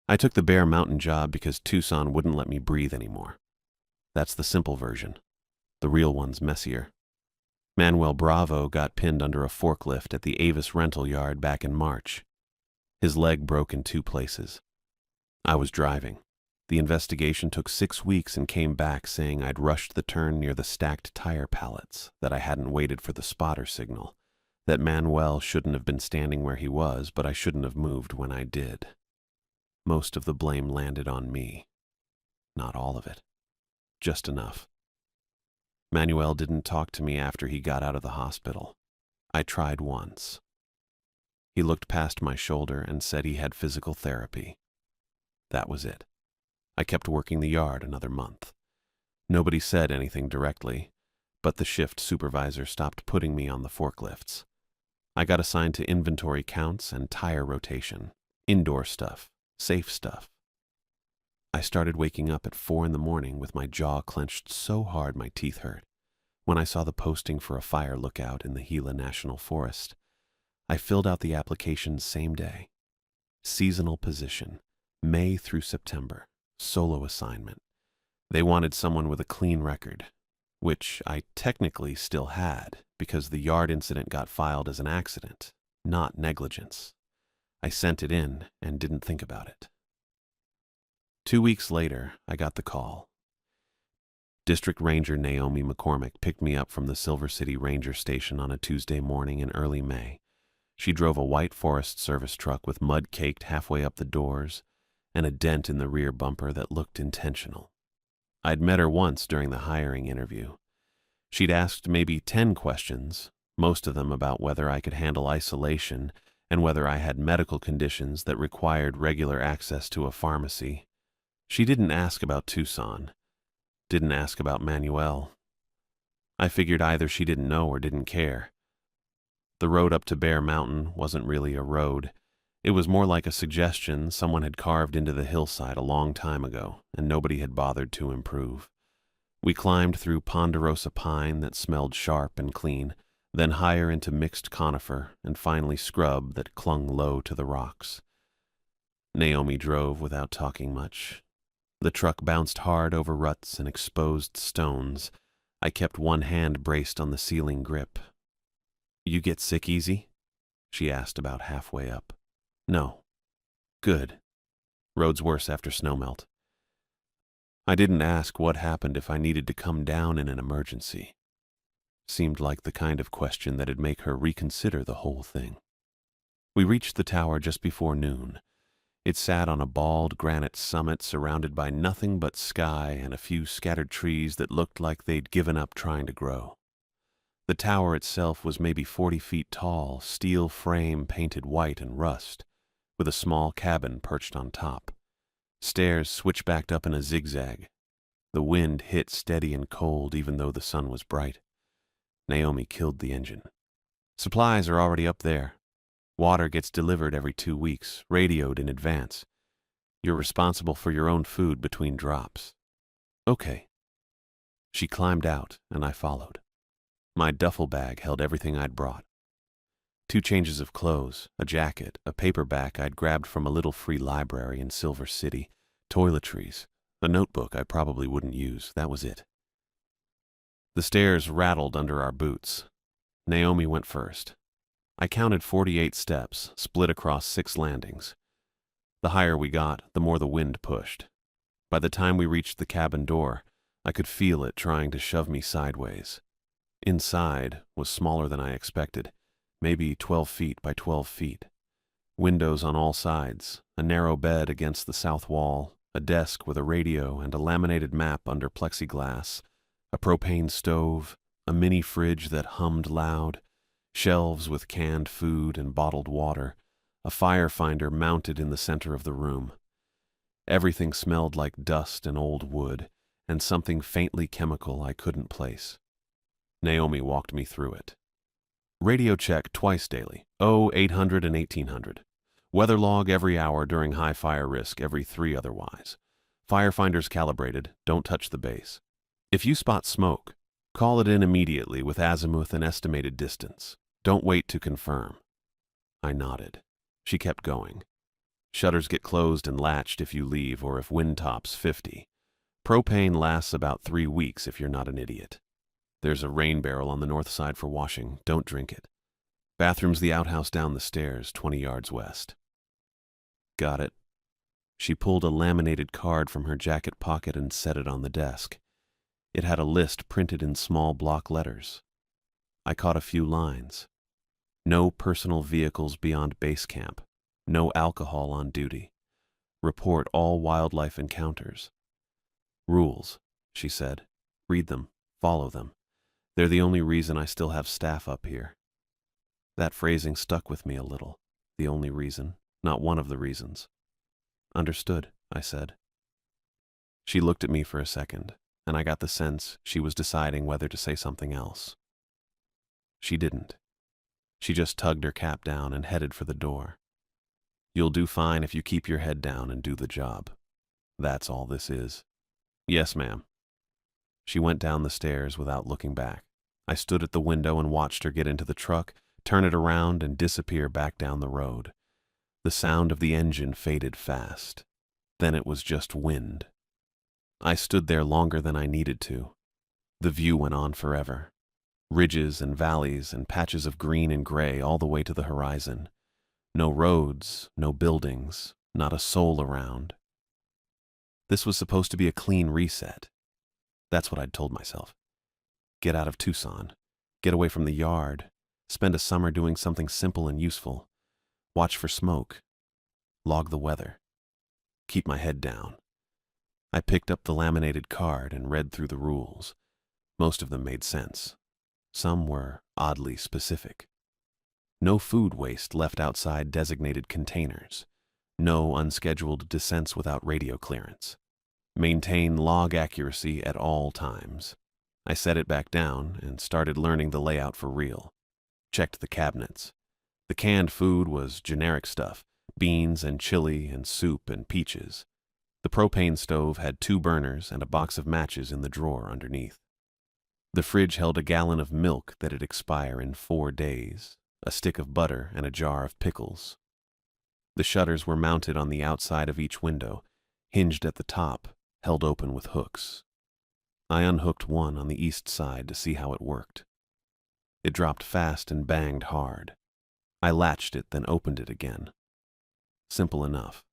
I took the Bear Mountain job because Tucson wouldn't let me breathe anymore. That's the simple version. The real one's messier. Manuel Bravo got pinned under a forklift at the Avis rental yard back in March. His leg broke in 2 places. I was driving. The investigation took 6 weeks and came back saying I'd rushed the turn near the stacked tire pallets, that I hadn't waited for the spotter signal, that Manuel shouldn't have been standing where he was, but I shouldn't have moved when I did. Most of the blame landed on me. Not all of it. Just enough. Manuel didn't talk to me after he got out of the hospital. I tried once. He looked past my shoulder and said he had physical therapy. That was it. I kept working the yard another month. Nobody said anything directly, but the shift supervisor stopped putting me on the forklifts. I got assigned to inventory counts and tire rotation, indoor stuff, safe stuff. I started waking up at 4 in the morning with my jaw clenched so hard my teeth hurt. When I saw the posting for a fire lookout in the Gila National Forest, I filled out the application same day. Seasonal position, May through September, solo assignment. They wanted someone with a clean record, which I technically still had because the yard incident got filed as an accident, not negligence. I sent it in and didn't think about it. 2 weeks later, I got the call. District Ranger Naomi McCormick picked me up from the Silver City Ranger Station on a Tuesday morning in early May. She drove a white Forest Service truck with mud caked halfway up the doors and a dent in the rear bumper that looked intentional. I'd met her once during the hiring interview. She'd asked maybe 10 questions, most of them about whether I could handle isolation and whether I had medical conditions that required regular access to a pharmacy. She didn't ask about Tucson. Didn't ask about Manuel. I figured either she didn't know or didn't care. The road up to Bear Mountain wasn't really a road. It was more like a suggestion someone had carved into the hillside a long time ago, and nobody had bothered to improve. We climbed through ponderosa pine that smelled sharp and clean, then higher into mixed conifer, and finally scrub that clung low to the rocks. Naomi drove without talking much. The truck bounced hard over ruts and exposed stones. I kept one hand braced on the ceiling grip. "You get sick easy?" she asked about halfway up. "No." "Good. Road's worse after snowmelt." I didn't ask what happened if I needed to come down in an emergency. Seemed like the kind of question that'd make her reconsider the whole thing. We reached the tower just before noon. It sat on a bald granite summit surrounded by nothing but sky and a few scattered trees that looked like they'd given up trying to grow. The tower itself was maybe 40 feet tall, steel frame painted white and rust, with a small cabin perched on top. Stairs switchbacked up in a zigzag. The wind hit steady and cold even though the sun was bright. Naomi killed the engine. "Supplies are already up there. Water gets delivered every 2 weeks, radioed in advance. You're responsible for your own food between drops." "Okay." She climbed out, and I followed. My duffel bag held everything I'd brought. 2 changes of clothes, a jacket, a paperback I'd grabbed from a little free library in Silver City, toiletries, a notebook I probably wouldn't use. That was it. The stairs rattled under our boots. Naomi went first. I counted 48 steps, split across 6 landings. The higher we got, the more the wind pushed. By the time we reached the cabin door, I could feel it trying to shove me sideways. Inside was smaller than I expected, maybe 12 feet by 12 feet. Windows on all sides, a narrow bed against the south wall, a desk with a radio and a laminated map under plexiglass, a propane stove, a mini fridge that hummed loud, shelves with canned food and bottled water, a fire finder mounted in the center of the room. Everything smelled like dust and old wood, and something faintly chemical I couldn't place. Naomi walked me through it. "Radio check twice daily, 0800 and 1800. Weather log every hour during high fire risk, every 3 otherwise. Firefinders calibrated, don't touch the base. If you spot smoke, call it in immediately with azimuth and estimated distance. Don't wait to confirm." I nodded. She kept going. Shutters get closed and latched if you leave or if wind tops 50. Propane lasts about 3 weeks if you're not an idiot. There's a rain barrel on the north side for washing. Don't drink it. Bathroom's the outhouse down the stairs, 20 yards west. Got it. She pulled a laminated card from her jacket pocket and set it on the desk. It had a list printed in small block letters. I caught a few lines. No personal vehicles beyond base camp. No alcohol on duty. Report all wildlife encounters. Rules, she said. Read them. Follow them. They're the only reason I still have staff up here. That phrasing stuck with me a little. The only reason, not one of the reasons. Understood, I said. She looked at me for a second, and I got the sense she was deciding whether to say something else. She didn't. She just tugged her cap down and headed for the door. You'll do fine if you keep your head down and do the job. That's all this is. Yes, ma'am. She went down the stairs without looking back. I stood at the window and watched her get into the truck, turn it around, and disappear back down the road. The sound of the engine faded fast. Then it was just wind. I stood there longer than I needed to. The view went on forever. Ridges and valleys and patches of green and gray all the way to the horizon. No roads, no buildings, not a soul around. This was supposed to be a clean reset. That's what I'd told myself. Get out of Tucson. Get away from the yard. Spend a summer doing something simple and useful. Watch for smoke. Log the weather. Keep my head down. I picked up the laminated card and read through the rules. Most of them made sense. Some were oddly specific. No food waste left outside designated containers. No unscheduled descents without radio clearance. Maintain log accuracy at all times. I set it back down and started learning the layout for real. Checked the cabinets. The canned food was generic stuff, beans and chili and soup and peaches. The propane stove had 2 burners and a box of matches in the drawer underneath. The fridge held a gallon of milk that'd expire in 4 days, a stick of butter, and a jar of pickles. The shutters were mounted on the outside of each window, hinged at the top, held open with hooks. I unhooked one on the east side to see how it worked. It dropped fast and banged hard. I latched it, then opened it again. Simple enough.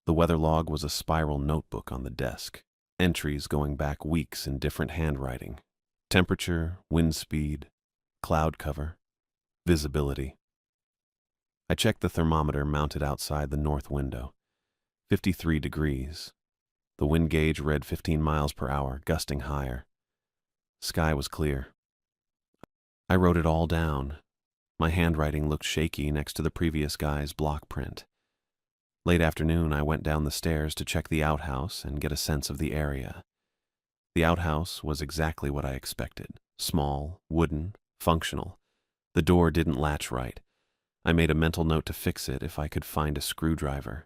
The weather log was a spiral notebook on the desk, entries going back weeks in different handwriting. Temperature, wind speed, cloud cover, visibility. I checked the thermometer mounted outside the north window. 53 degrees. The wind gauge read 15 miles per hour, gusting higher. Sky was clear. I wrote it all down. My handwriting looked shaky next to the previous guy's block print. Late afternoon, I went down the stairs to check the outhouse and get a sense of the area. The outhouse was exactly what I expected. Small, wooden, functional. The door didn't latch right. I made a mental note to fix it if I could find a screwdriver.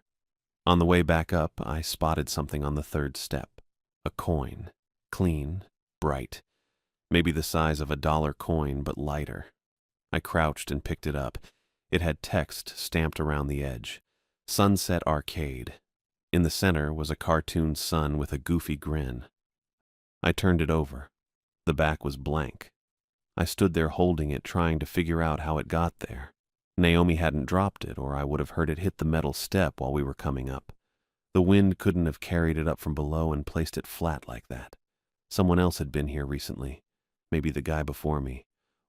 On the way back up, I spotted something on the 3rd step. A coin. Clean, bright. Maybe the size of a $1 coin, but lighter. I crouched and picked it up. It had text stamped around the edge. Sunset Arcade. In the center was a cartoon sun with a goofy grin. I turned it over. The back was blank. I stood there holding it, trying to figure out how it got there. Naomi hadn't dropped it, or I would have heard it hit the metal step while we were coming up. The wind couldn't have carried it up from below and placed it flat like that. Someone else had been here recently. Maybe the guy before me.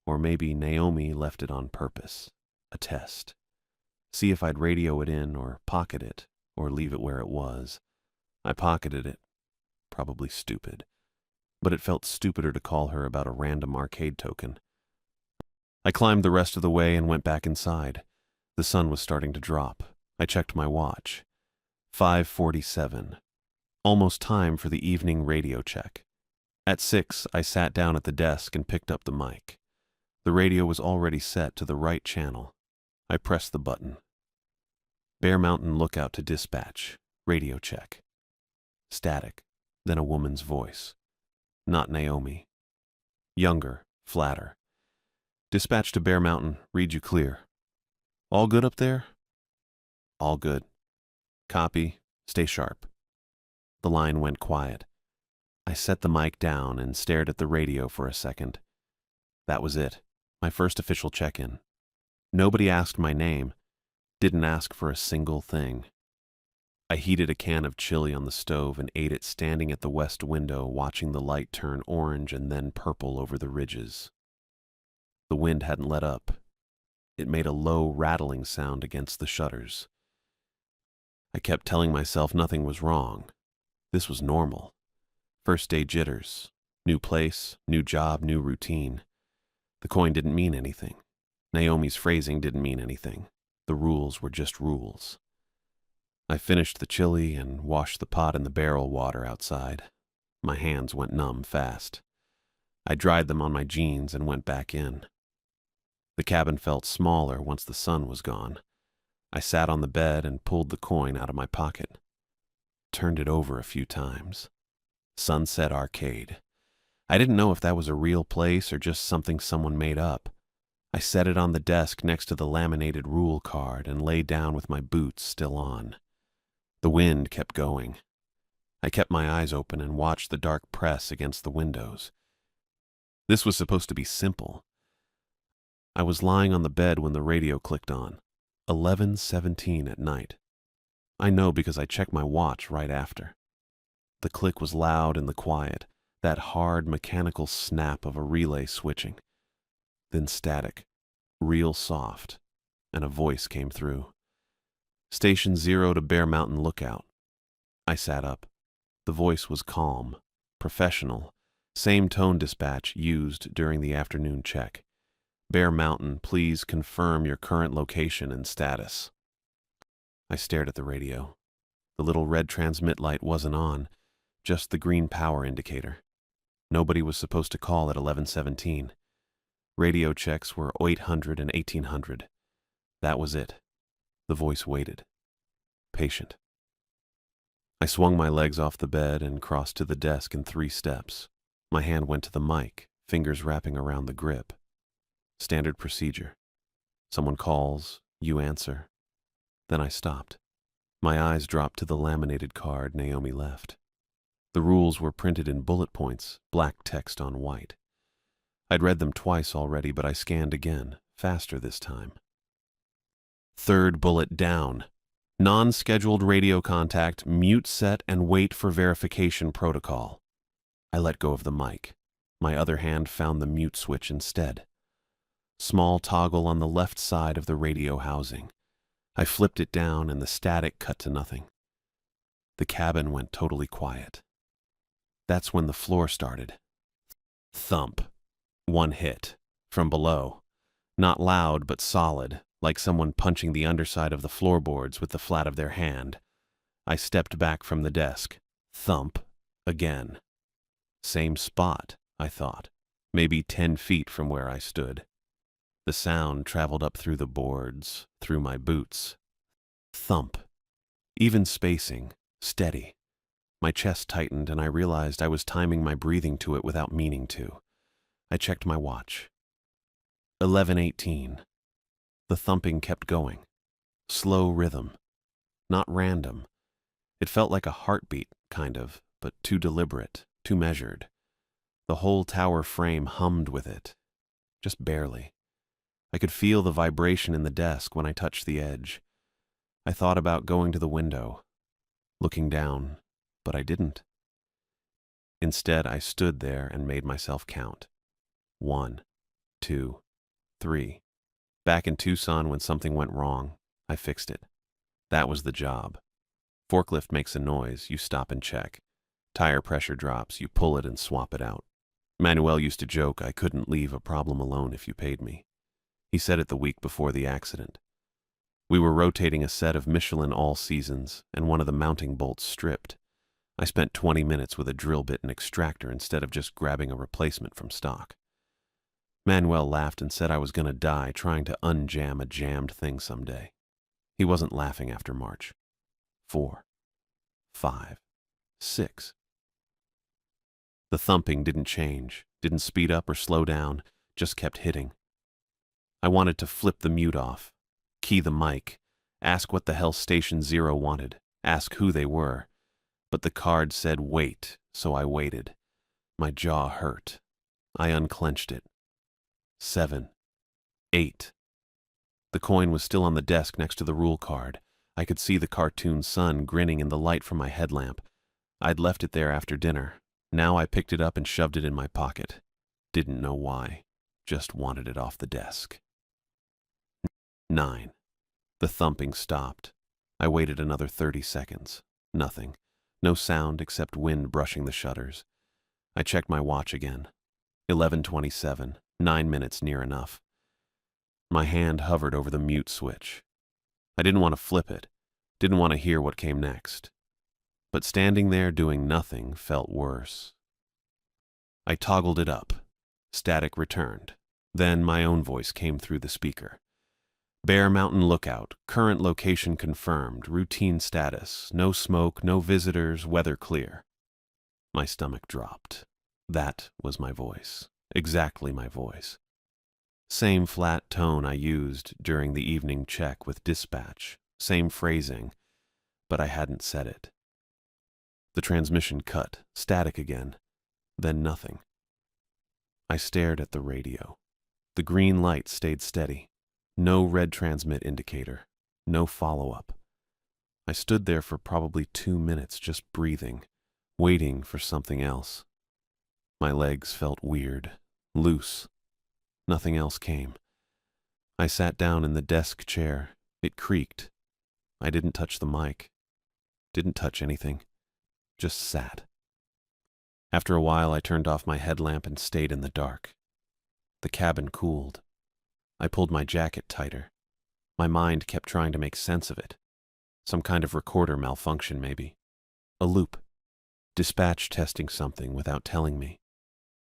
Or maybe Naomi left it on purpose. A test. See if I'd radio it in, or pocket it, or leave it where it was. I pocketed it. Probably stupid. But it felt stupider to call her about a random arcade token. I climbed the rest of the way and went back inside. The sun was starting to drop. I checked my watch. 5:47. Almost time for the evening radio check. At 6, I sat down at the desk and picked up the mic. The radio was already set to the right channel. I pressed the button. Bear Mountain Lookout to dispatch. Radio check. Static. Then a woman's voice. Not Naomi. Younger, flatter. Dispatch to Bear Mountain. Read you clear. All good up there? All good. Copy. Stay sharp. The line went quiet. I set the mic down and stared at the radio for a second. That was it. My first official check-in. Nobody asked my name. Didn't ask for a single thing. I heated a can of chili on the stove and ate it standing at the west window, watching the light turn orange and then purple over the ridges. The wind hadn't let up. It made a low rattling sound against the shutters. I kept telling myself nothing was wrong. This was normal. First day jitters. New place, new job, new routine. The coin didn't mean anything. Naomi's phrasing didn't mean anything. The rules were just rules. I finished the chili and washed the pot in the barrel water outside. My hands went numb fast. I dried them on my jeans and went back in. The cabin felt smaller once the sun was gone. I sat on the bed and pulled the coin out of my pocket. Turned it over a few times. Sunset Arcade. I didn't know if that was a real place or just something someone made up. I set it on the desk next to the laminated rule card and lay down with my boots still on. The wind kept going. I kept my eyes open and watched the dark press against the windows. This was supposed to be simple. I was lying on the bed when the radio clicked on. 11:17 at night. I know because I checked my watch right after. The click was loud in the quiet, that hard mechanical snap of a relay switching. Then static, real soft, and a voice came through. Station 0 to Bear Mountain Lookout. I sat up. The voice was calm, professional, same tone dispatch used during the afternoon check. Bear Mountain, please confirm your current location and status. I stared at the radio. The little red transmit light wasn't on, just the green power indicator. Nobody was supposed to call at 11:17. Radio checks were 800 and 1800. That was it. The voice waited. Patient. I swung my legs off the bed and crossed to the desk in 3 steps. My hand went to the mic, fingers wrapping around the grip. Standard procedure. Someone calls, you answer. Then I stopped. My eyes dropped to the laminated card Naomi left. The rules were printed in bullet points, black text on white. I'd read them twice already, but I scanned again, faster this time. Third bullet down. Non-scheduled radio contact, mute set, and wait for verification protocol. I let go of the mic. My other hand found the mute switch instead. Small toggle on the left side of the radio housing. I flipped it down and the static cut to nothing. The cabin went totally quiet. That's when the floor started. Thump. One hit. From below. Not loud, but solid, like someone punching the underside of the floorboards with the flat of their hand. I stepped back from the desk. Thump. Again. Same spot, I thought. Maybe 10 feet from where I stood. The sound traveled up through the boards, through my boots. Thump. Even spacing. Steady. My chest tightened and I realized I was timing my breathing to it without meaning to. I checked my watch. 11:18. The thumping kept going. Slow rhythm. Not random. It felt like a heartbeat, kind of, but too deliberate, too measured. The whole tower frame hummed with it. Just barely. I could feel the vibration in the desk when I touched the edge. I thought about going to the window, looking down, but I didn't. Instead, I stood there and made myself count. 1, 2, 3. Back in Tucson when something went wrong, I fixed it. That was the job. Forklift makes a noise, you stop and check. Tire pressure drops, you pull it and swap it out. Manuel used to joke I couldn't leave a problem alone if you paid me. He said it the week before the accident. We were rotating a set of Michelin all seasons, and one of the mounting bolts stripped. I spent 20 minutes with a drill bit and extractor instead of just grabbing a replacement from stock. Manuel laughed and said I was going to die trying to unjam a jammed thing someday. He wasn't laughing after March. 4, 5, 6. The thumping didn't change, didn't speed up or slow down, just kept hitting. I wanted to flip the mute off, key the mic, ask what the hell Station 0 wanted, ask who they were, but the card said wait, so I waited. My jaw hurt. I unclenched it. 7, 8. The coin was still on the desk next to the rule card. I could see the cartoon sun grinning in the light from my headlamp. I'd left it there after dinner. Now I picked it up and shoved it in my pocket. Didn't know why. Just wanted it off the desk. 9. The thumping stopped. I waited another 30 seconds. Nothing. No sound except wind brushing the shutters. I checked my watch again. 11:27, 9 minutes near enough. My hand hovered over the mute switch. I didn't want to flip it, didn't want to hear what came next. But standing there doing nothing felt worse. I toggled it up. Static returned. Then my own voice came through the speaker. Bear Mountain Lookout, current location confirmed, routine status, no smoke, no visitors, weather clear. My stomach dropped. That was my voice. Exactly my voice. Same flat tone I used during the evening check with dispatch, same phrasing, but I hadn't said it. The transmission cut, static again, then nothing. I stared at the radio. The green light stayed steady. No red transmit indicator. No follow-up. I stood there for probably 2 minutes just breathing, waiting for something else. My legs felt weird, loose. Nothing else came. I sat down in the desk chair. It creaked. I didn't touch the mic. Didn't touch anything. Just sat. After a while, I turned off my headlamp and stayed in the dark. The cabin cooled. I pulled my jacket tighter. My mind kept trying to make sense of it. Some kind of recorder malfunction, maybe. A loop. Dispatch testing something without telling me.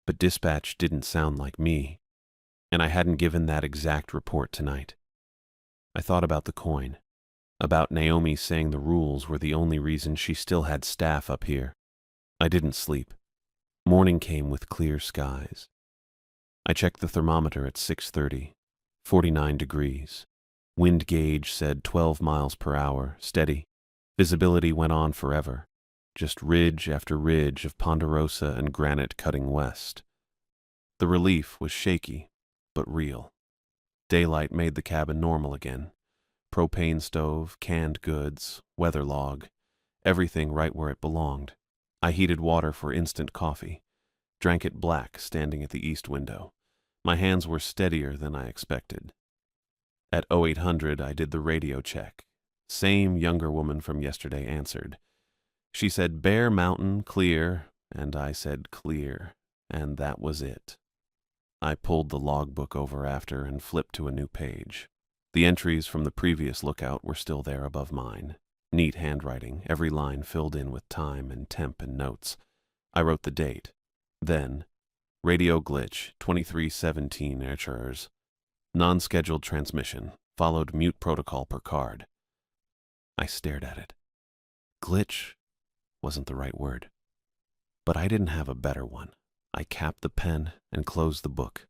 But dispatch didn't sound like me, and I hadn't given that exact report tonight. I thought about the coin, about Naomi saying the rules were the only reason she still had staff up here. I didn't sleep. Morning came with clear skies. I checked the thermometer at 6:30, 49 degrees. Wind gauge said 12 miles per hour, steady. Visibility went on forever. Just ridge after ridge of ponderosa and granite cutting west. The relief was shaky, but real. Daylight made the cabin normal again. Propane stove, canned goods, weather log, everything right where it belonged. I heated water for instant coffee, drank it black standing at the east window. My hands were steadier than I expected. At 0800, I did the radio check. Same younger woman from yesterday answered. She said Bear Mountain, clear, and I said clear, and that was it. I pulled the logbook over after and flipped to a new page. The entries from the previous lookout were still there above mine. Neat handwriting, every line filled in with time and temp and notes. I wrote the date. Then, radio glitch, 2317 errors. Non-scheduled transmission, followed mute protocol per card. I stared at it. Glitch wasn't the right word. But I didn't have a better one. I capped the pen and closed the book.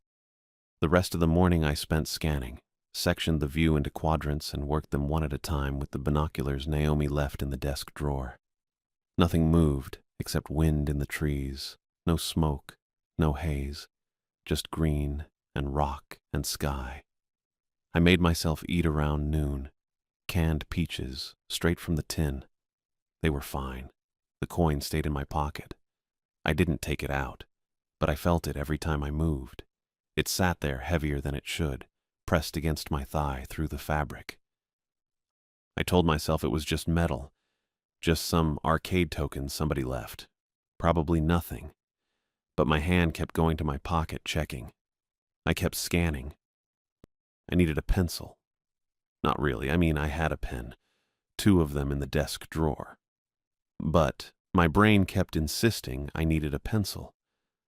The rest of the morning I spent scanning, sectioned the view into quadrants and worked them one at a time with the binoculars Naomi left in the desk drawer. Nothing moved except wind in the trees, no smoke, no haze, just green and rock and sky. I made myself eat around noon. Canned peaches, straight from the tin. They were fine. The coin stayed in my pocket. I didn't take it out, but I felt it every time I moved. It sat there heavier than it should, pressed against my thigh through the fabric. I told myself it was just metal, just some arcade token somebody left. Probably nothing. But my hand kept going to my pocket, checking. I kept scanning. I needed a pencil. Not really, I had a pen, 2 of them in the desk drawer. But my brain kept insisting I needed a pencil,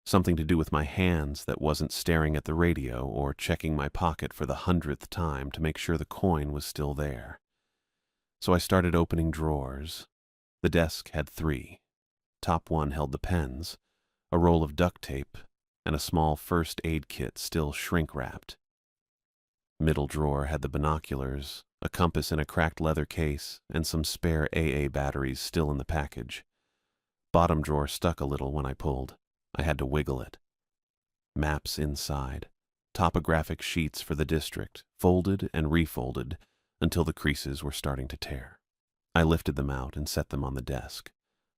something to do with my hands that wasn't staring at the radio or checking my pocket for the 100th time to make sure the coin was still there. So I started opening drawers. The desk had 3. Top one held the pens, a roll of duct tape, and a small first aid kit still shrink-wrapped. Middle drawer had the binoculars, a compass in a cracked leather case, and some spare AA batteries still in the package. Bottom drawer stuck a little when I pulled. I had to wiggle it. Maps inside. Topographic sheets for the district, folded and refolded until the creases were starting to tear. I lifted them out and set them on the desk.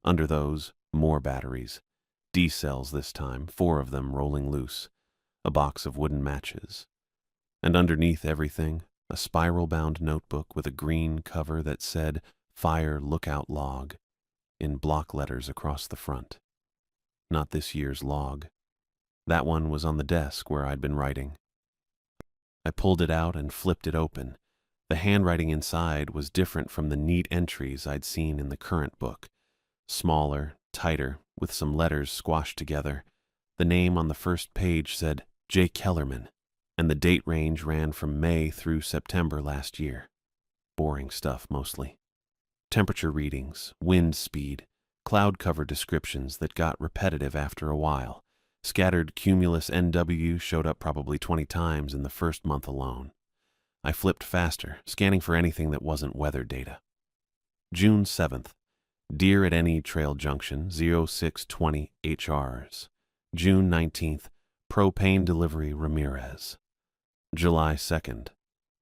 Under those, more batteries. D-cells this time, 4 of them rolling loose. A box of wooden matches. And underneath everything, a spiral-bound notebook with a green cover that said Fire Lookout Log in block letters across the front. Not this year's log. That one was on the desk where I'd been writing. I pulled it out and flipped it open. The handwriting inside was different from the neat entries I'd seen in the current book. Smaller, tighter, with some letters squashed together. The name on the first page said J. Kellerman, and the date range ran from May through September last year. Boring stuff, mostly. Temperature readings, wind speed, cloud cover descriptions that got repetitive after a while. Scattered cumulus NW showed up probably 20 times in the first month alone. I flipped faster, scanning for anything that wasn't weather data. June 7th. Deer at any trail junction, 0620 HRs. June 19th. Propane delivery Ramirez. July 2nd.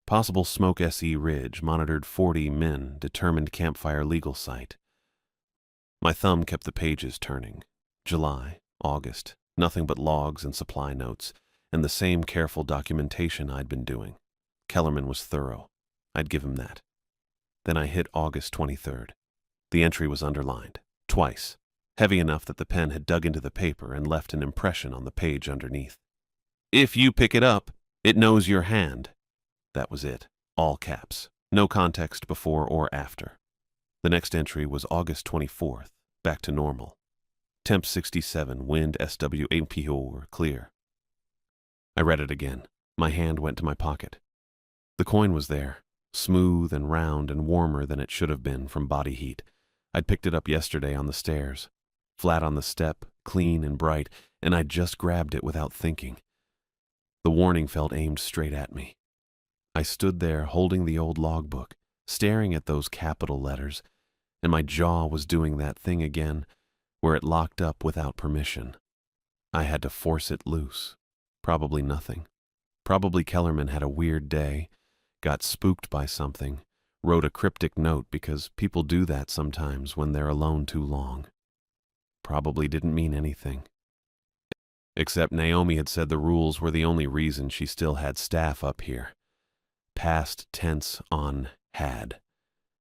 Possible smoke SE Ridge, monitored 40 min, determined campfire legal site. My thumb kept the pages turning. July, August, nothing but logs and supply notes, and the same careful documentation I'd been doing. Kellerman was thorough. I'd give him that. Then I hit August 23rd. The entry was underlined, twice, heavy enough that the pen had dug into the paper and left an impression on the page underneath. If you pick it up, it knows your hand. That was it, all caps, no context before or after. The next entry was August 24th, back to normal. Temp 67, wind SW 8 PO clear. I read it again. My hand went to my pocket. The coin was there, smooth and round and warmer than it should have been from body heat. I'd picked it up yesterday on the stairs, flat on the step, clean and bright, and I'd just grabbed it without thinking. The warning felt aimed straight at me. I stood there holding the old logbook, staring at those capital letters, and my jaw was doing that thing again, where it locked up without permission. I had to force it loose. Probably nothing. Probably Kellerman had a weird day, got spooked by something, wrote a cryptic note because people do that sometimes when they're alone too long. Probably didn't mean anything. Except Naomi had said the rules were the only reason she still had staff up here. Past tense on had.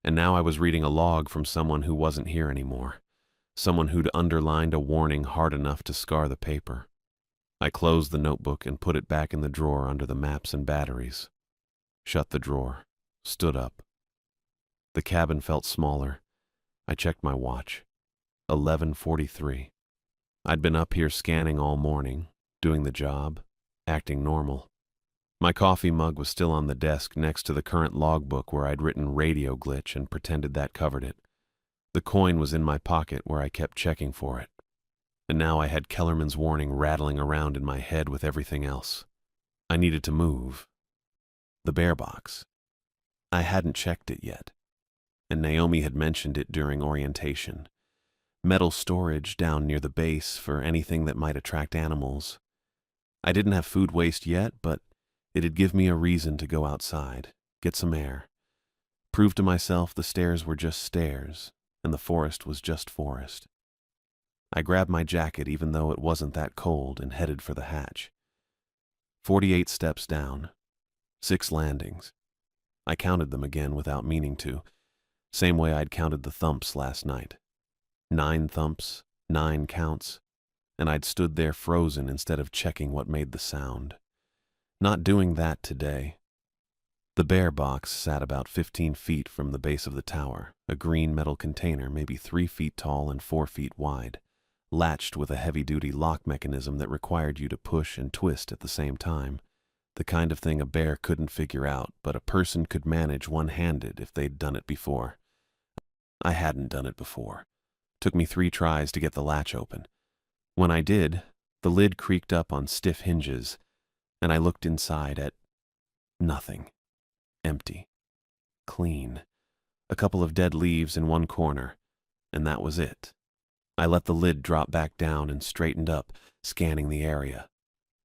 And now I was reading a log from someone who wasn't here anymore. Someone who'd underlined a warning hard enough to scar the paper. I closed the notebook and put it back in the drawer under the maps and batteries. Shut the drawer. Stood up. The cabin felt smaller. I checked my watch. 11:43. I'd been up here scanning all morning, doing the job, acting normal. My coffee mug was still on the desk next to the current logbook where I'd written radio glitch and pretended that covered it. The coin was in my pocket where I kept checking for it. And now I had Kellerman's warning rattling around in my head with everything else. I needed to move. The bear box. I hadn't checked it yet, and Naomi had mentioned it during orientation. Metal storage down near the base for anything that might attract animals. I didn't have food waste yet, but it'd give me a reason to go outside, get some air. Prove to myself the stairs were just stairs, and the forest was just forest. I grabbed my jacket even though it wasn't that cold and headed for the hatch. 48 steps down. 6 landings. I counted them again without meaning to, same way I'd counted the thumps last night. 9 thumps, 9 counts, and I'd stood there frozen instead of checking what made the sound. Not doing that today. The bear box sat about 15 feet from the base of the tower, a green metal container maybe 3 feet tall and 4 feet wide, latched with a heavy-duty lock mechanism that required you to push and twist at the same time. The kind of thing a bear couldn't figure out, but a person could manage one-handed if they'd done it before. I hadn't done it before. Took me 3 tries to get the latch open. When I did, the lid creaked up on stiff hinges, and I looked inside at Nothing. Empty. Clean. A couple of dead leaves in one corner, and that was it. I let the lid drop back down and straightened up, scanning the area.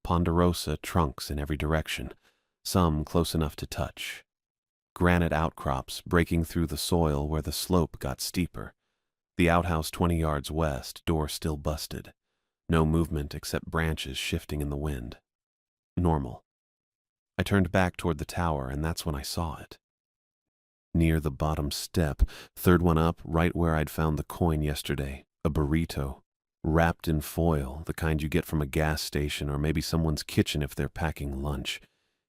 Ponderosa trunks in every direction, some close enough to touch. Granite outcrops breaking through the soil where the slope got steeper. The outhouse 20 yards west, door still busted. No movement except branches shifting in the wind. Normal. I turned back toward the tower, and that's when I saw it. Near the bottom step, third one up, right where I'd found the coin yesterday, a burrito, wrapped in foil, the kind you get from a gas station or maybe someone's kitchen if they're packing lunch.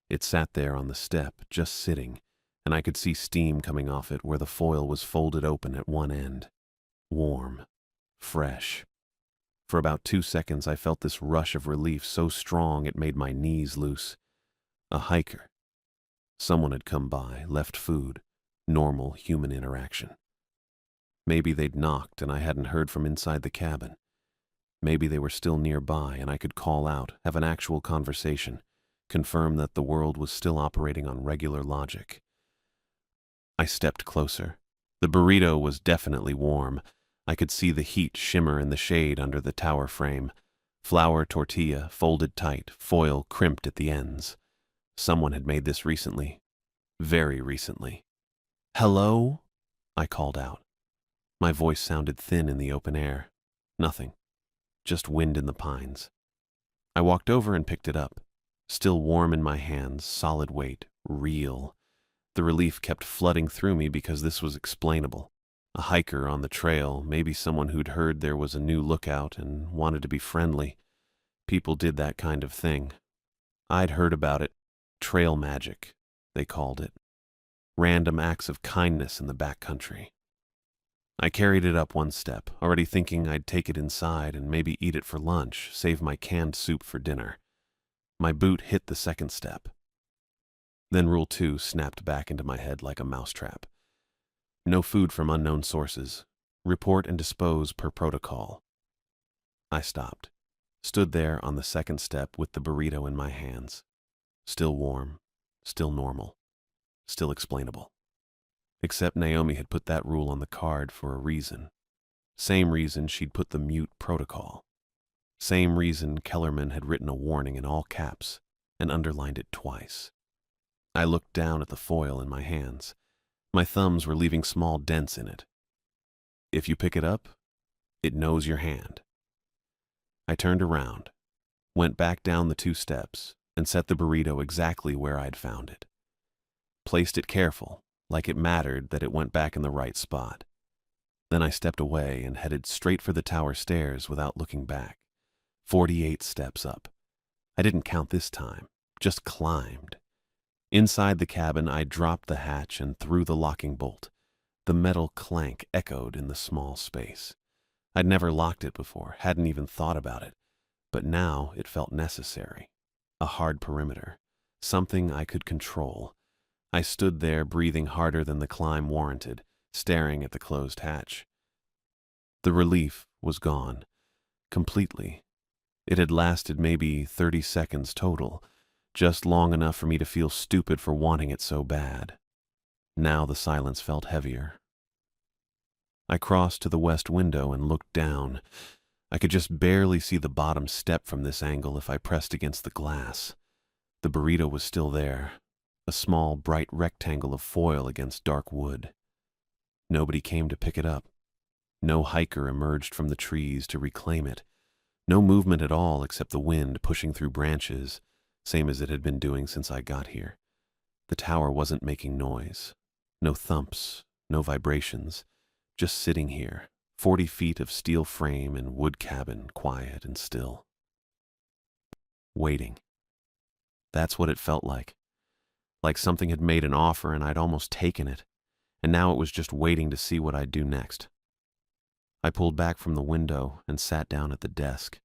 It sat there on the step, just sitting, and I could see steam coming off it where the foil was folded open at one end. Warm. Fresh. For about 2 seconds I felt this rush of relief so strong it made my knees loose. A hiker. Someone had come by, left food. Normal human interaction. Maybe they'd knocked and I hadn't heard from inside the cabin. Maybe they were still nearby and I could call out, have an actual conversation, confirm that the world was still operating on regular logic. I stepped closer. The burrito was definitely warm. I could see the heat shimmer in the shade under the tower frame. Flour tortilla, folded tight, foil crimped at the ends. Someone had made this recently. Very recently. "Hello?" I called out. My voice sounded thin in the open air. Nothing. Just wind in the pines. I walked over and picked it up. Still warm in my hands, solid weight, real. The relief kept flooding through me because this was explainable. A hiker on the trail, maybe someone who'd heard there was a new lookout and wanted to be friendly. People did that kind of thing. I'd heard about it. Trail magic, they called it. Random acts of kindness in the backcountry. I carried it up one step, already thinking I'd take it inside and maybe eat it for lunch, save my canned soup for dinner. My boot hit the second step. Then Rule 2 snapped back into my head like a mousetrap. No food from unknown sources. Report and dispose per protocol. I stopped. Stood there on the second step with the burrito in my hands. Still warm. Still normal. Still explainable. Except Naomi had put that rule on the card for a reason. Same reason she'd put the mute protocol. Same reason Kellerman had written a warning in all caps and underlined it twice. I looked down at the foil in my hands. My thumbs were leaving small dents in it. If you pick it up, it knows your hand. I turned around, went back down the 2 steps, and set the burrito exactly where I'd found it. Placed it careful, like it mattered that it went back in the right spot. Then I stepped away and headed straight for the tower stairs without looking back. 48 steps up. I didn't count this time, just climbed. Inside the cabin, I dropped the hatch and threw the locking bolt. The metal clank echoed in the small space. I'd never locked it before, hadn't even thought about it, but now it felt necessary. A hard perimeter, something I could control. I stood there, breathing harder than the climb warranted, staring at the closed hatch. The relief was gone. Completely. It had lasted maybe 30 seconds total, just long enough for me to feel stupid for wanting it so bad. Now the silence felt heavier. I crossed to the west window and looked down. I could just barely see the bottom step from this angle if I pressed against the glass. The burrito was still there. A small, bright rectangle of foil against dark wood. Nobody came to pick it up. No hiker emerged from the trees to reclaim it. No movement at all except the wind pushing through branches, same as it had been doing since I got here. The tower wasn't making noise. No thumps, no vibrations. Just sitting here, 40 feet of steel frame and wood cabin, quiet and still. Waiting. That's what it felt like. Like something had made an offer and I'd almost taken it, and now it was just waiting to see what I'd do next. I pulled back from the window and sat down at the desk.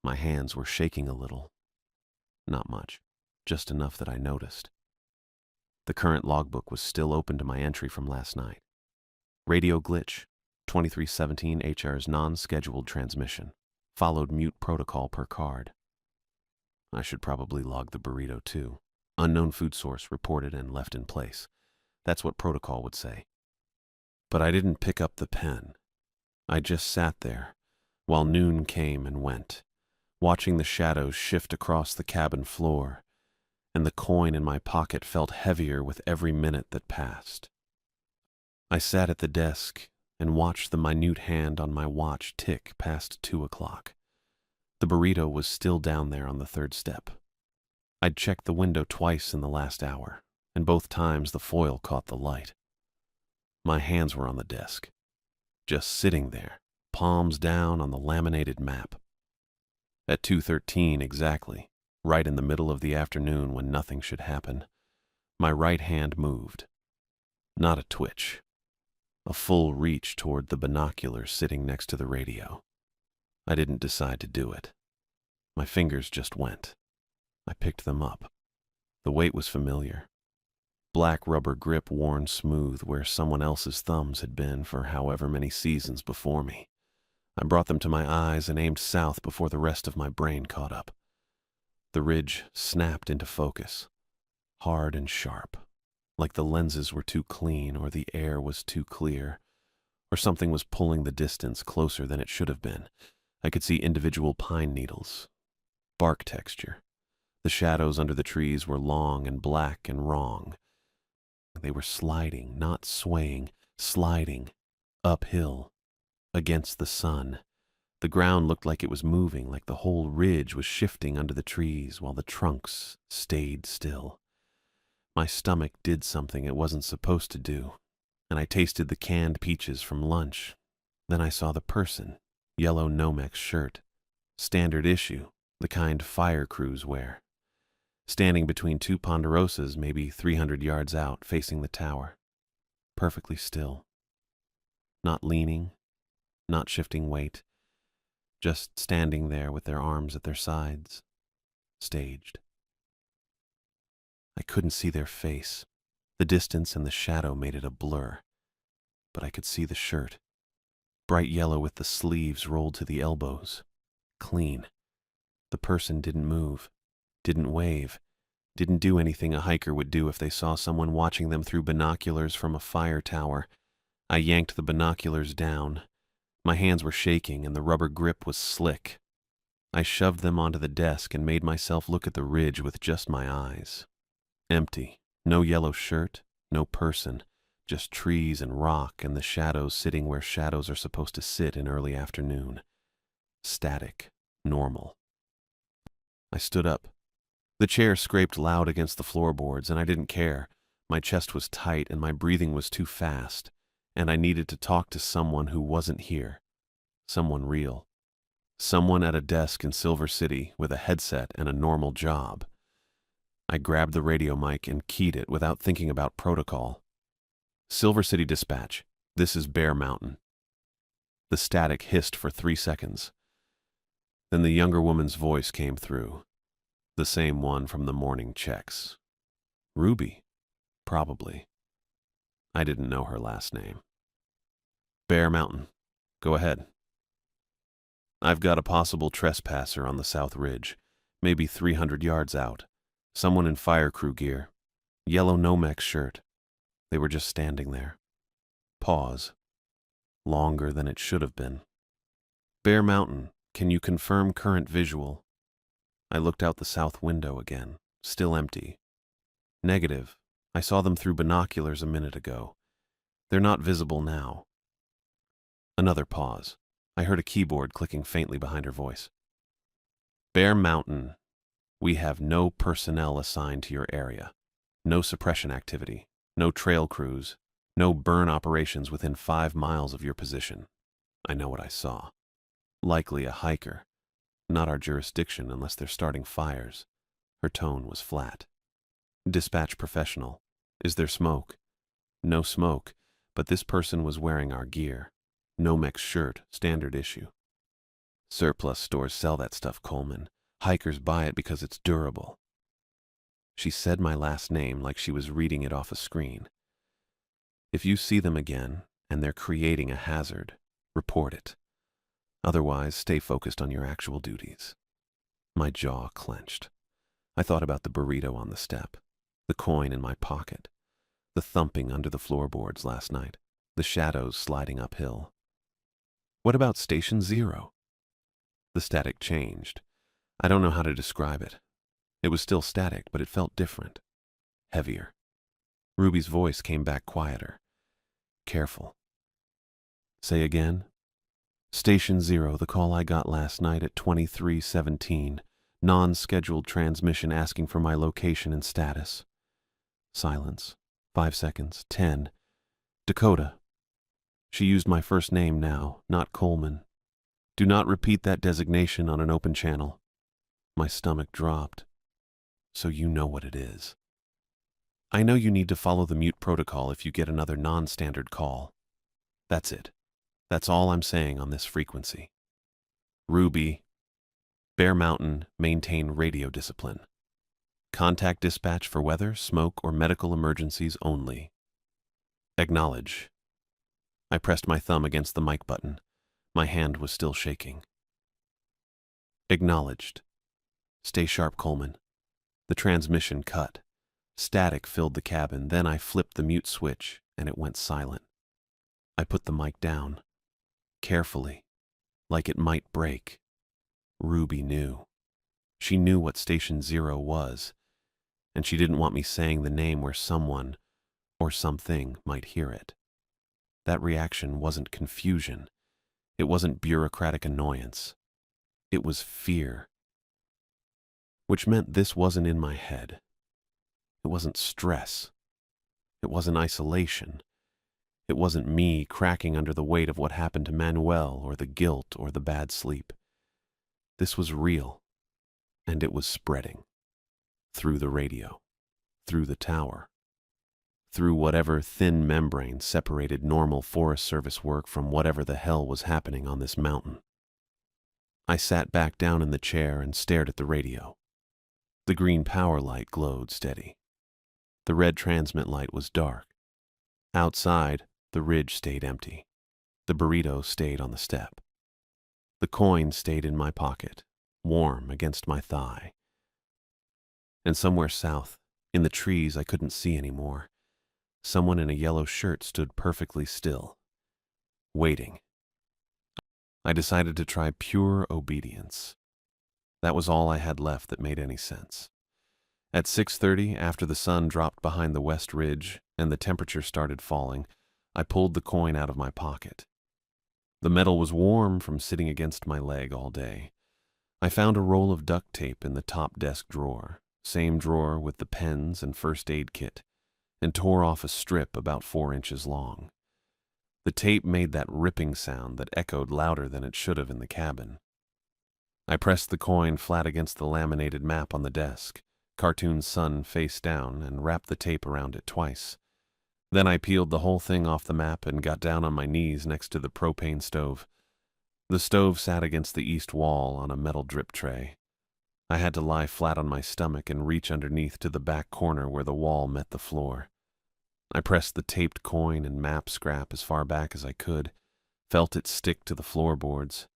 My hands were shaking a little. Not much, just enough that I noticed. The current logbook was still open to my entry from last night. Radio glitch, 2317 HR's non-scheduled transmission, followed mute protocol per card. I should probably log the burrito too. Unknown food source reported and left in place. That's what protocol would say. But I didn't pick up the pen. I just sat there while noon came and went, watching the shadows shift across the cabin floor, and the coin in my pocket felt heavier with every minute that passed. I sat at the desk and watched the minute hand on my watch tick past 2 o'clock. The burrito was still down there on the third step. I'd checked the window twice in the last hour, and both times the foil caught the light. My hands were on the desk, just sitting there, palms down on the laminated map. At 2:13 exactly, right in the middle of the afternoon when nothing should happen, my right hand moved. Not a twitch. A full reach toward the binoculars sitting next to the radio. I didn't decide to do it. My fingers just went. I picked them up. The weight was familiar. Black rubber grip worn smooth where someone else's thumbs had been for however many seasons before me. I brought them to my eyes and aimed south before the rest of my brain caught up. The ridge snapped into focus, hard and sharp, like the lenses were too clean or the air was too clear, or something was pulling the distance closer than it should have been. I could see individual pine needles, bark texture. The shadows under the trees were long and black and wrong. They were sliding, not swaying, sliding, uphill, against the sun. The ground looked like it was moving, like the whole ridge was shifting under the trees while the trunks stayed still. My stomach did something it wasn't supposed to do, and I tasted the canned peaches from lunch. Then I saw the person, yellow Nomex shirt, standard issue, the kind fire crews wear, standing between two ponderosas maybe 300 yards out, facing the tower, perfectly still. Not leaning, not shifting weight, just standing there with their arms at their sides, staged. I couldn't see their face. The distance and the shadow made it a blur, but I could see the shirt, bright yellow with the sleeves rolled to the elbows, clean. The person didn't move, didn't wave, didn't do anything a hiker would do if they saw someone watching them through binoculars from a fire tower. I yanked the binoculars down. My hands were shaking and the rubber grip was slick. I shoved them onto the desk and made myself look at the ridge with just my eyes. Empty. No yellow shirt, no person, just trees and rock and the shadows sitting where shadows are supposed to sit in early afternoon. Static. Normal. I stood up. The chair scraped loud against the floorboards and I didn't care. My chest was tight and my breathing was too fast, and I needed to talk to someone who wasn't here. Someone real. Someone at a desk in Silver City with a headset and a normal job. I grabbed the radio mic and keyed it without thinking about protocol. Silver City Dispatch, this is Bear Mountain. The static hissed for 3 seconds. Then the younger woman's voice came through. The same one from the morning checks. Ruby, probably. I didn't know her last name. Bear Mountain, go ahead. I've got a possible trespasser on the South Ridge, maybe 300 yards out. Someone in fire crew gear. Yellow Nomex shirt. They were just standing there. Pause. Longer than it should have been. Bear Mountain, can you confirm current visual? I looked out the south window again, still empty. Negative. I saw them through binoculars a minute ago. They're not visible now. Another pause. I heard a keyboard clicking faintly behind her voice. Bear Mountain, we have no personnel assigned to your area. No suppression activity. No trail crews. No burn operations within 5 miles of your position. I know what I saw. Likely a hiker. Not our jurisdiction unless they're starting fires. Her tone was flat. Dispatch professional. Is there smoke? No smoke, but this person was wearing our gear. Nomex shirt, standard issue. Surplus stores sell that stuff, Coleman. Hikers buy it because it's durable. She said my last name like she was reading it off a screen. If you see them again, and they're creating a hazard, report it. Otherwise, stay focused on your actual duties. My jaw clenched. I thought about the burrito on the step, The coin in my pocket. The thumping under the floorboards last night. The shadows sliding uphill. What about Station Zero? The static changed. I don't know how to describe it. It was still static, but it felt different. Heavier. Ruby's voice came back quieter. Careful. Say again? Station Zero, the call I got last night at 23:17. Non-scheduled transmission asking for my location and status. Silence. 5 seconds. 10. Dakota. She used my first name now, not Coleman. Do not repeat that designation on an open channel. My stomach dropped. So you know what it is. I know you need to follow the mute protocol if you get another non-standard call. That's it. That's all I'm saying on this frequency. Ruby. Bear Mountain, maintain radio discipline. Contact dispatch for weather, smoke, or medical emergencies only. Acknowledge. I pressed my thumb against the mic button. My hand was still shaking. Acknowledged. Stay sharp, Coleman. The transmission cut. Static filled the cabin, then I flipped the mute switch, and it went silent. I put the mic down. Carefully, like it might break. Ruby knew. She knew what Station Zero was, and she didn't want me saying the name where someone or something might hear it. That reaction wasn't confusion. It wasn't bureaucratic annoyance. It was fear. Which meant this wasn't in my head. It wasn't stress. It wasn't isolation. It wasn't me cracking under the weight of what happened to Manuel or the guilt or the bad sleep. This was real, and it was spreading. Through the radio, through the tower, through whatever thin membrane separated normal Forest Service work from whatever the hell was happening on this mountain. I sat back down in the chair and stared at the radio. The green power light glowed steady. The red transmit light was dark. Outside, the ridge stayed empty. The burrito stayed on the step. The coin stayed in my pocket, warm against my thigh. And somewhere south, in the trees I couldn't see anymore, someone in a yellow shirt stood perfectly still, waiting. I decided to try pure obedience. That was all I had left that made any sense. At 6:30, after the sun dropped behind the west ridge and the temperature started falling, I pulled the coin out of my pocket. The metal was warm from sitting against my leg all day. I found a roll of duct tape in the top desk drawer, same drawer with the pens and first aid kit, and tore off a strip about 4 inches long. The tape made that ripping sound that echoed louder than it should have in the cabin. I pressed the coin flat against the laminated map on the desk, cartoon sun face down, and wrapped the tape around it twice. Then I peeled the whole thing off the map and got down on my knees next to the propane stove. The stove sat against the east wall on a metal drip tray. I had to lie flat on my stomach and reach underneath to the back corner where the wall met the floor. I pressed the taped coin and map scrap as far back as I could, felt it stick to the floorboards,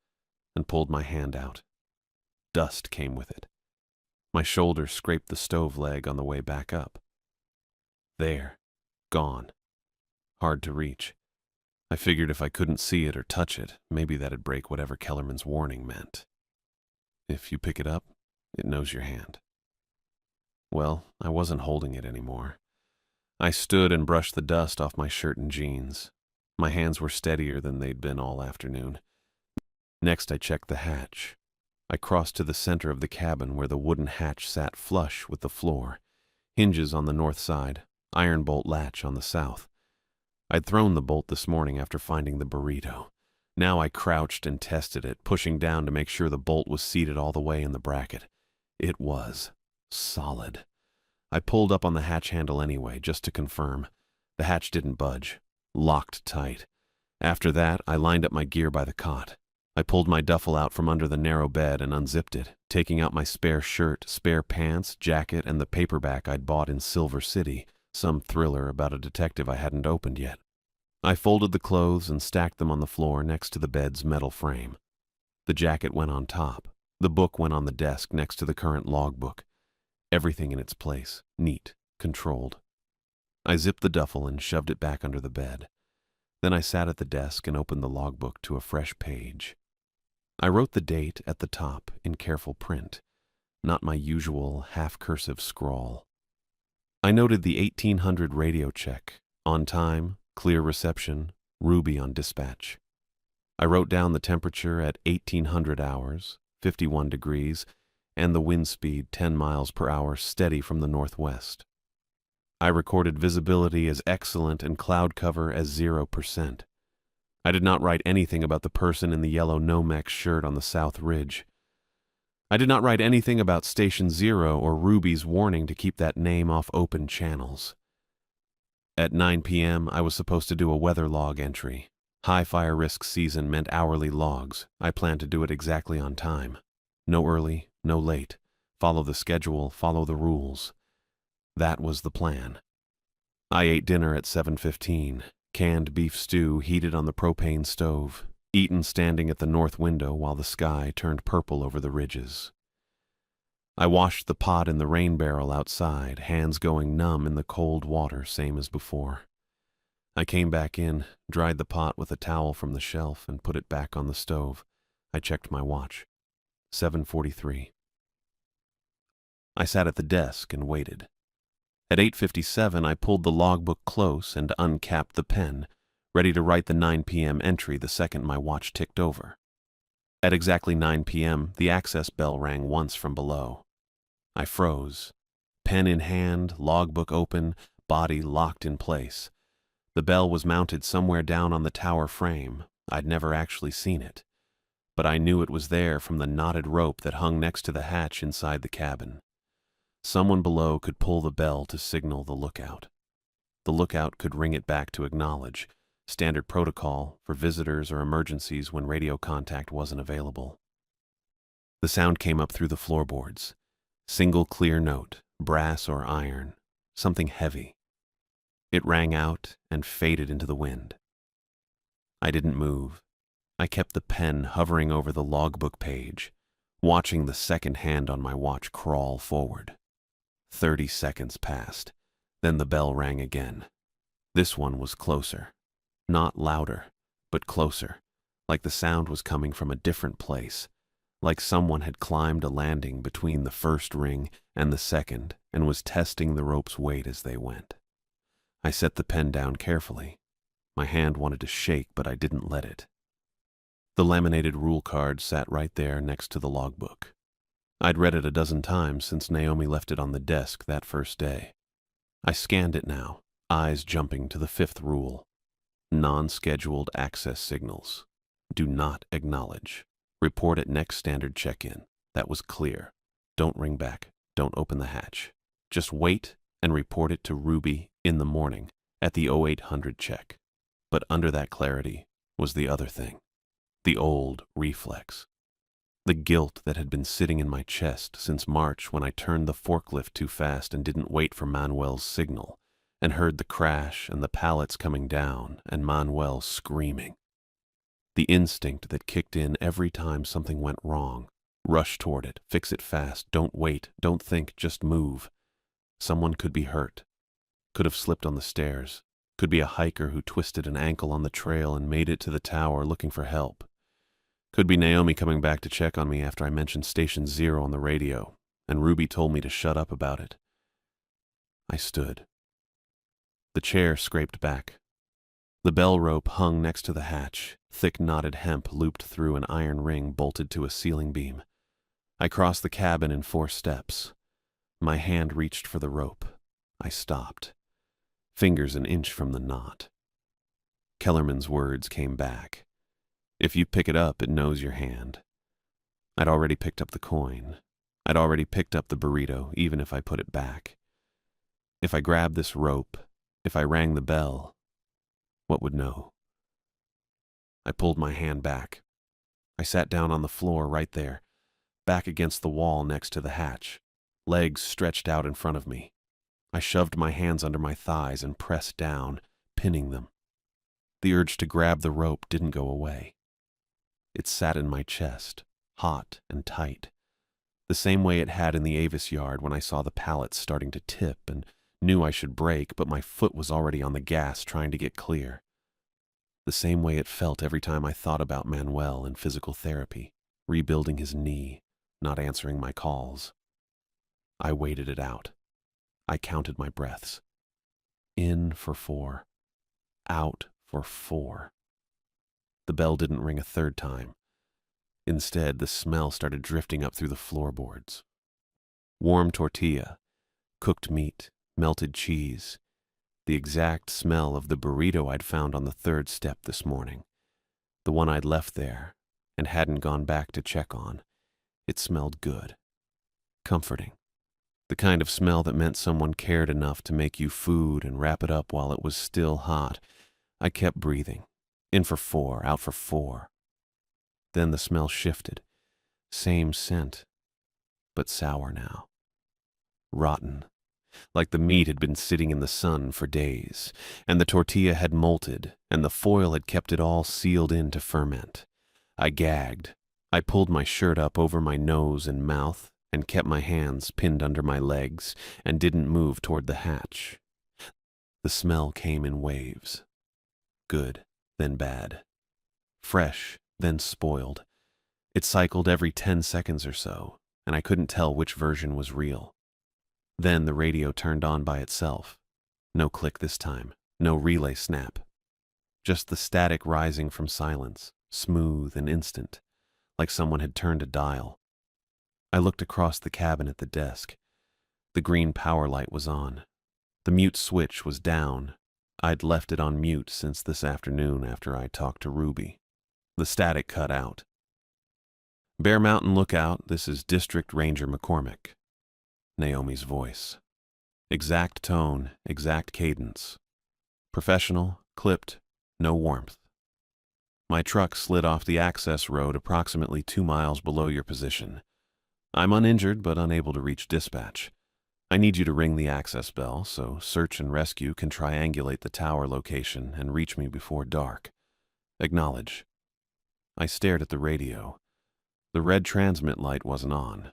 and pulled my hand out. Dust came with it. My shoulder scraped the stove leg on the way back up. There. Gone. Hard to reach. I figured if I couldn't see it or touch it, maybe that'd break whatever Kellerman's warning meant. If you pick it up, it knows your hand. Well, I wasn't holding it anymore. I stood and brushed the dust off my shirt and jeans. My hands were steadier than they'd been all afternoon. Next, I checked the hatch. I crossed to the center of the cabin where the wooden hatch sat flush with the floor, hinges on the north side, iron bolt latch on the south. I'd thrown the bolt this morning after finding the burrito. Now I crouched and tested it, pushing down to make sure the bolt was seated all the way in the bracket. It was. Solid. I pulled up on the hatch handle anyway, just to confirm. The hatch didn't budge. Locked tight. After that, I lined up my gear by the cot. I pulled my duffel out from under the narrow bed and unzipped it, taking out my spare shirt, spare pants, jacket, and the paperback I'd bought in Silver City, some thriller about a detective I hadn't opened yet. I folded the clothes and stacked them on the floor next to the bed's metal frame. The jacket went on top. The book went on the desk next to the current logbook. Everything in its place, neat, controlled. I zipped the duffel and shoved it back under the bed. Then I sat at the desk and opened the logbook to a fresh page. I wrote the date at the top in careful print, not my usual half-cursive scrawl. I noted the 1800 radio check, on time, clear reception, Ruby on dispatch. I wrote down the temperature at 1800 hours, 51 degrees, and the wind speed 10 miles per hour steady from the northwest. I recorded visibility as excellent and cloud cover as 0%. I did not write anything about the person in the yellow Nomex shirt on the south ridge. I did not write anything about Station Zero or Ruby's warning to keep that name off open channels. At 9 p.m., I was supposed to do a weather log entry. High fire risk season meant hourly logs. I planned to do it exactly on time. No early, no late. Follow the schedule, follow the rules. That was the plan. I ate dinner at 7:15, canned beef stew heated on the propane stove, eaten standing at the north window while the sky turned purple over the ridges. I washed the pot in the rain barrel outside, hands going numb in the cold water, same as before. I came back in, dried the pot with a towel from the shelf, and put it back on the stove. I checked my watch. 7:43. I sat at the desk and waited. At 8:57, I pulled the logbook close and uncapped the pen, ready to write the 9 p.m. entry the second my watch ticked over. At exactly 9 p.m., the access bell rang once from below. I froze. Pen in hand, logbook open, body locked in place. The bell was mounted somewhere down on the tower frame. I'd never actually seen it, but I knew it was there from the knotted rope that hung next to the hatch inside the cabin. Someone below could pull the bell to signal the lookout. The lookout could ring it back to acknowledge, standard protocol for visitors or emergencies when radio contact wasn't available. The sound came up through the floorboards. Single clear note, brass or iron, something heavy. It rang out and faded into the wind. I didn't move. I kept the pen hovering over the logbook page, watching the second hand on my watch crawl forward. 30 seconds passed. Then the bell rang again. This one was closer. Not louder, but closer, like the sound was coming from a different place, like someone had climbed a landing between the first ring and the second and was testing the rope's weight as they went. I set the pen down carefully. My hand wanted to shake, but I didn't let it. The laminated rule card sat right there next to the logbook. I'd read it a dozen times since Naomi left it on the desk that first day. I scanned it now, eyes jumping to the 5th rule. Non-scheduled access signals. Do not acknowledge. Report at next standard check-in. That was clear. Don't ring back. Don't open the hatch. Just wait and report it to Ruby in the morning at the 0800 check. But under that clarity was the other thing. The old reflex. The guilt that had been sitting in my chest since March when I turned the forklift too fast and didn't wait for Manuel's signal, and heard the crash and the pallets coming down and Manuel screaming. The instinct that kicked in every time something went wrong. Rush toward it, fix it fast, don't wait, don't think, just move. Someone could be hurt, could have slipped on the stairs, could be a hiker who twisted an ankle on the trail and made it to the tower looking for help. Could be Naomi coming back to check on me after I mentioned Station Zero on the radio, and Ruby told me to shut up about it. I stood. The chair scraped back. The bell rope hung next to the hatch, thick knotted hemp looped through an iron ring bolted to a ceiling beam. I crossed the cabin in 4 steps. My hand reached for the rope. I stopped, fingers an inch from the knot. Kellerman's words came back. If you pick it up, it knows your hand. I'd already picked up the coin. I'd already picked up the burrito, even if I put it back. If I grabbed this rope, if I rang the bell, what would know? I pulled my hand back. I sat down on the floor right there, back against the wall next to the hatch, legs stretched out in front of me. I shoved my hands under my thighs and pressed down, pinning them. The urge to grab the rope didn't go away. It sat in my chest, hot and tight, the same way it had in the Avis yard when I saw the pallets starting to tip and Knew I should brake, but my foot was already on the gas trying to get clear. The same way it felt every time I thought about Manuel and physical therapy, rebuilding his knee, not answering my calls. I waited it out. I counted my breaths. In for 4. Out for 4. The bell didn't ring a third time. Instead, the smell started drifting up through the floorboards. Warm tortilla, cooked meat, melted cheese, the exact smell of the burrito I'd found on the 3rd step this morning, the one I'd left there and hadn't gone back to check on. It smelled good, comforting, the kind of smell that meant someone cared enough to make you food and wrap it up while it was still hot. I kept breathing, in for 4, out for 4. Then the smell shifted, same scent, but sour now. Rotten, like the meat had been sitting in the sun for days, and the tortilla had molted, and the foil had kept it all sealed in to ferment. I gagged. I pulled my shirt up over my nose and mouth, and kept my hands pinned under my legs, and didn't move toward the hatch. The smell came in waves. Good, then bad. Fresh, then spoiled. It cycled every 10 seconds or so, and I couldn't tell which version was real. Then the radio turned on by itself. No click this time, no relay snap. Just the static rising from silence, smooth and instant, like someone had turned a dial. I looked across the cabin at the desk. The green power light was on. The mute switch was down. I'd left it on mute since this afternoon after I talked to Ruby. The static cut out. Bear Mountain Lookout, this is District Ranger McCormick. Naomi's voice. Exact tone, exact cadence. Professional, clipped, no warmth. My truck slid off the access road approximately 2 miles below your position. I'm uninjured but unable to reach dispatch. I need you to ring the access bell so search and rescue can triangulate the tower location and reach me before dark. Acknowledge. I stared at the radio. The red transmit light wasn't on.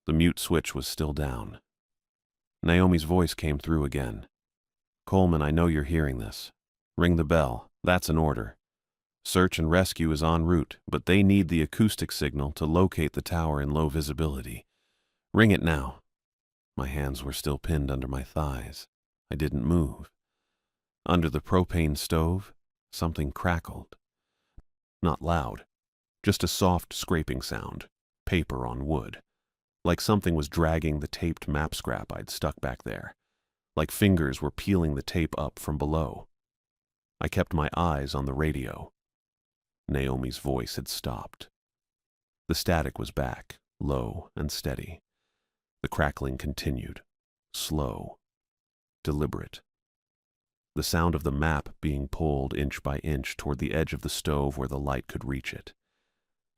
The mute switch was still down. Naomi's voice came through again. Coleman, I know you're hearing this. Ring the bell. That's an order. Search and rescue is en route, but they need the acoustic signal to locate the tower in low visibility. Ring it now. My hands were still pinned under my thighs. I didn't move. Under the propane stove, something crackled. Not loud, just a soft scraping sound, paper on wood. Like something was dragging the taped map scrap I'd stuck back there. Like fingers were peeling the tape up from below. I kept my eyes on the radio. Naomi's voice had stopped. The static was back, low and steady. The crackling continued, slow, deliberate. The sound of the map being pulled inch by inch toward the edge of the stove where the light could reach it.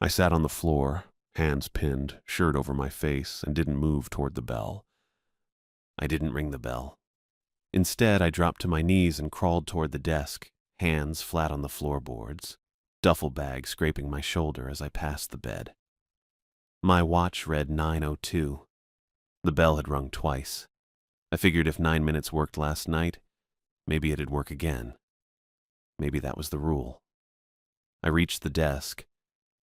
I sat on the floor, hands pinned, shirt over my face, and didn't move toward the bell. I didn't ring the bell. Instead, I dropped to my knees and crawled toward the desk, hands flat on the floorboards, duffel bag scraping my shoulder as I passed the bed. My watch read 9:02. The bell had rung twice. I figured if 9 minutes worked last night, maybe it'd work again. Maybe that was the rule. I reached the desk,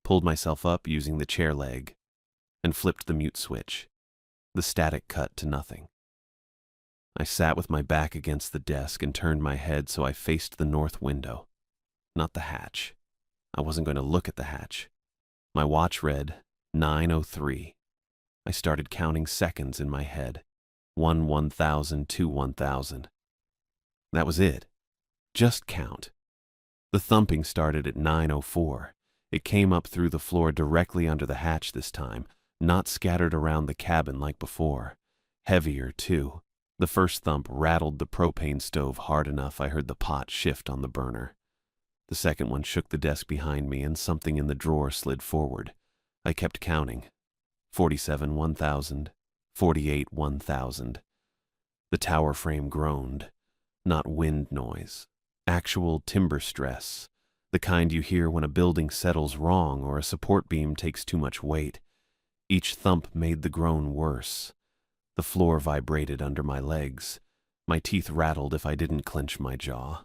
pulled myself up using the chair leg, and flipped the mute switch. The static cut to nothing. I sat with my back against the desk and turned my head so I faced the north window, not the hatch. I wasn't going to look at the hatch. My watch read 9:03. I started counting seconds in my head. 1 1,000, 2 1,000. That was it. Just count. The thumping started at 9:04. It came up through the floor directly under the hatch this time, not scattered around the cabin like before. Heavier, too. The first thump rattled the propane stove hard enough I heard the pot shift on the burner. The second one shook the desk behind me and something in the drawer slid forward. I kept counting. 47 1,000, 48 1,000. The tower frame groaned. Not wind noise. Actual timber stress. The kind you hear when a building settles wrong or a support beam takes too much weight. Each thump made the groan worse. The floor vibrated under my legs. My teeth rattled if I didn't clench my jaw.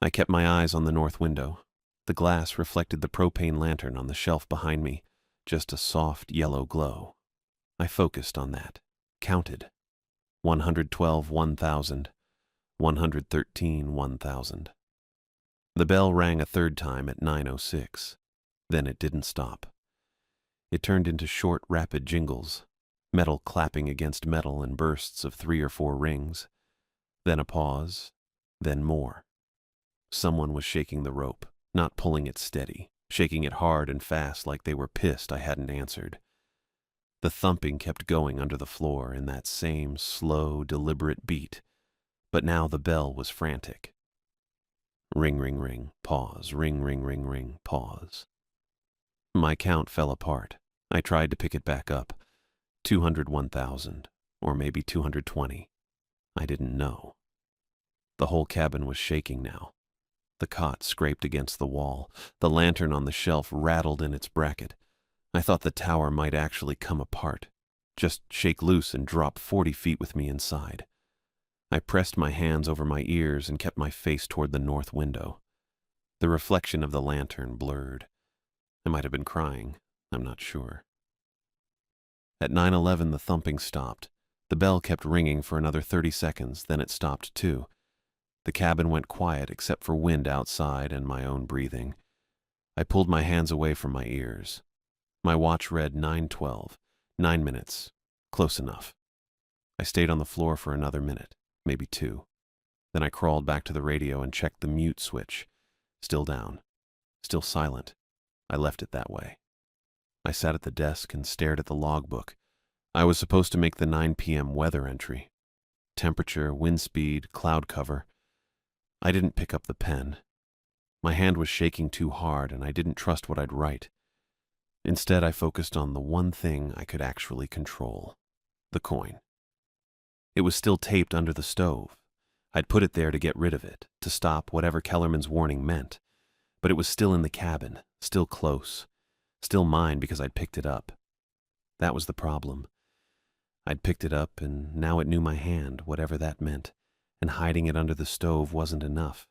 I kept my eyes on the north window. The glass reflected the propane lantern on the shelf behind me, just a soft yellow glow. I focused on that, counted. 112, 1,000. 113, 1,000. The bell rang a third time at 9:06. Then it didn't stop. It turned into short, rapid jingles, metal clapping against metal in bursts of 3 or 4 rings. Then a pause, then more. Someone was shaking the rope, not pulling it steady, shaking it hard and fast like they were pissed I hadn't answered. The thumping kept going under the floor in that same slow, deliberate beat, but now the bell was frantic. Ring, ring, ring, pause, ring, ring, ring, ring, pause. My count fell apart. I tried to pick it back up. 201,000, or maybe 220. I didn't know. The whole cabin was shaking now. The cot scraped against the wall. The lantern on the shelf rattled in its bracket. I thought the tower might actually come apart, just shake loose and drop 40 feet with me inside. I pressed my hands over my ears and kept my face toward the north window. The reflection of the lantern blurred. I might have been crying, I'm not sure. At 9:11 the thumping stopped. The bell kept ringing for another 30 seconds, then it stopped too. The cabin went quiet except for wind outside and my own breathing. I pulled my hands away from my ears. My watch read 9:12, 9 minutes, close enough. I stayed on the floor for another minute, maybe 2. Then I crawled back to the radio and checked the mute switch. Still down, still silent. I left it that way. I sat at the desk and stared at the logbook. I was supposed to make the 9 p.m. weather entry. Temperature, wind speed, cloud cover. I didn't pick up the pen. My hand was shaking too hard and I didn't trust what I'd write. Instead, I focused on the one thing I could actually control, the coin. It was still taped under the stove. I'd put it there to get rid of it, to stop whatever Kellerman's warning meant. But it was still in the cabin, still close, still mine because I'd picked it up. That was the problem. I'd picked it up and now it knew my hand, whatever that meant, and hiding it under the stove wasn't enough.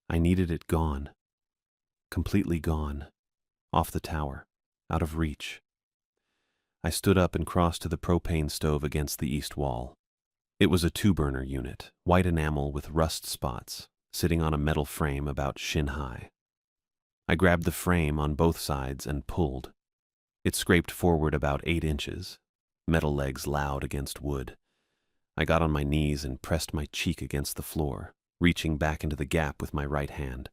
I needed it gone. Completely gone. Off the tower. Out of reach. I stood up and crossed to the propane stove against the east wall. It was a 2-burner unit, white enamel with rust spots, sitting on a metal frame about shin-high. I grabbed the frame on both sides and pulled. It scraped forward about 8 inches, metal legs loud against wood. I got on my knees and pressed my cheek against the floor, reaching back into the gap with my right hand.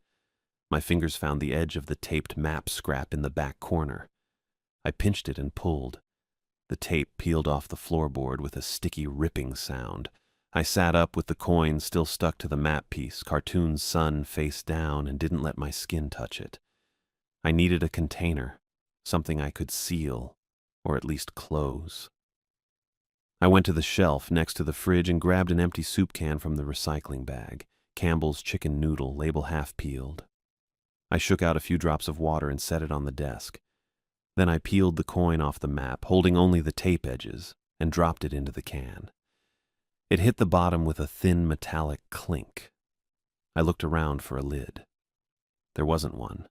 My fingers found the edge of the taped map scrap in the back corner. I pinched it and pulled. The tape peeled off the floorboard with a sticky ripping sound. I sat up with the coin still stuck to the map piece, cartoon sun face down, and didn't let my skin touch it. I needed a container, something I could seal, or at least close. I went to the shelf next to the fridge and grabbed an empty soup can from the recycling bag, Campbell's chicken noodle, label half peeled. I shook out a few drops of water and set it on the desk. Then I peeled the coin off the map, holding only the tape edges, and dropped it into the can. It hit the bottom with a thin metallic clink. I looked around for a lid. There wasn't one.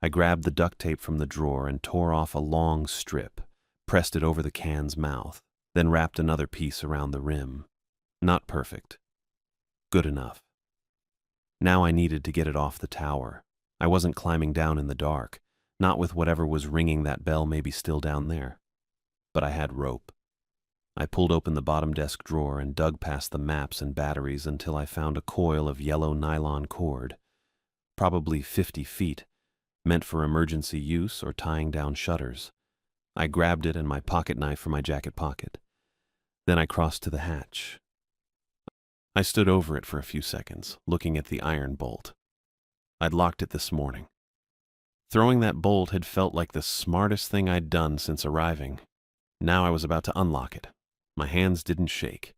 I grabbed the duct tape from the drawer and tore off a long strip, pressed it over the can's mouth, then wrapped another piece around the rim. Not perfect. Good enough. Now I needed to get it off the tower. I wasn't climbing down in the dark, not with whatever was ringing that bell maybe still down there. But I had rope. I pulled open the bottom desk drawer and dug past the maps and batteries until I found a coil of yellow nylon cord, probably 50 feet, meant for emergency use or tying down shutters. I grabbed it and my pocket knife from my jacket pocket. Then I crossed to the hatch. I stood over it for a few seconds, looking at the iron bolt. I'd locked it this morning. Throwing that bolt had felt like the smartest thing I'd done since arriving. Now I was about to unlock it. My hands didn't shake.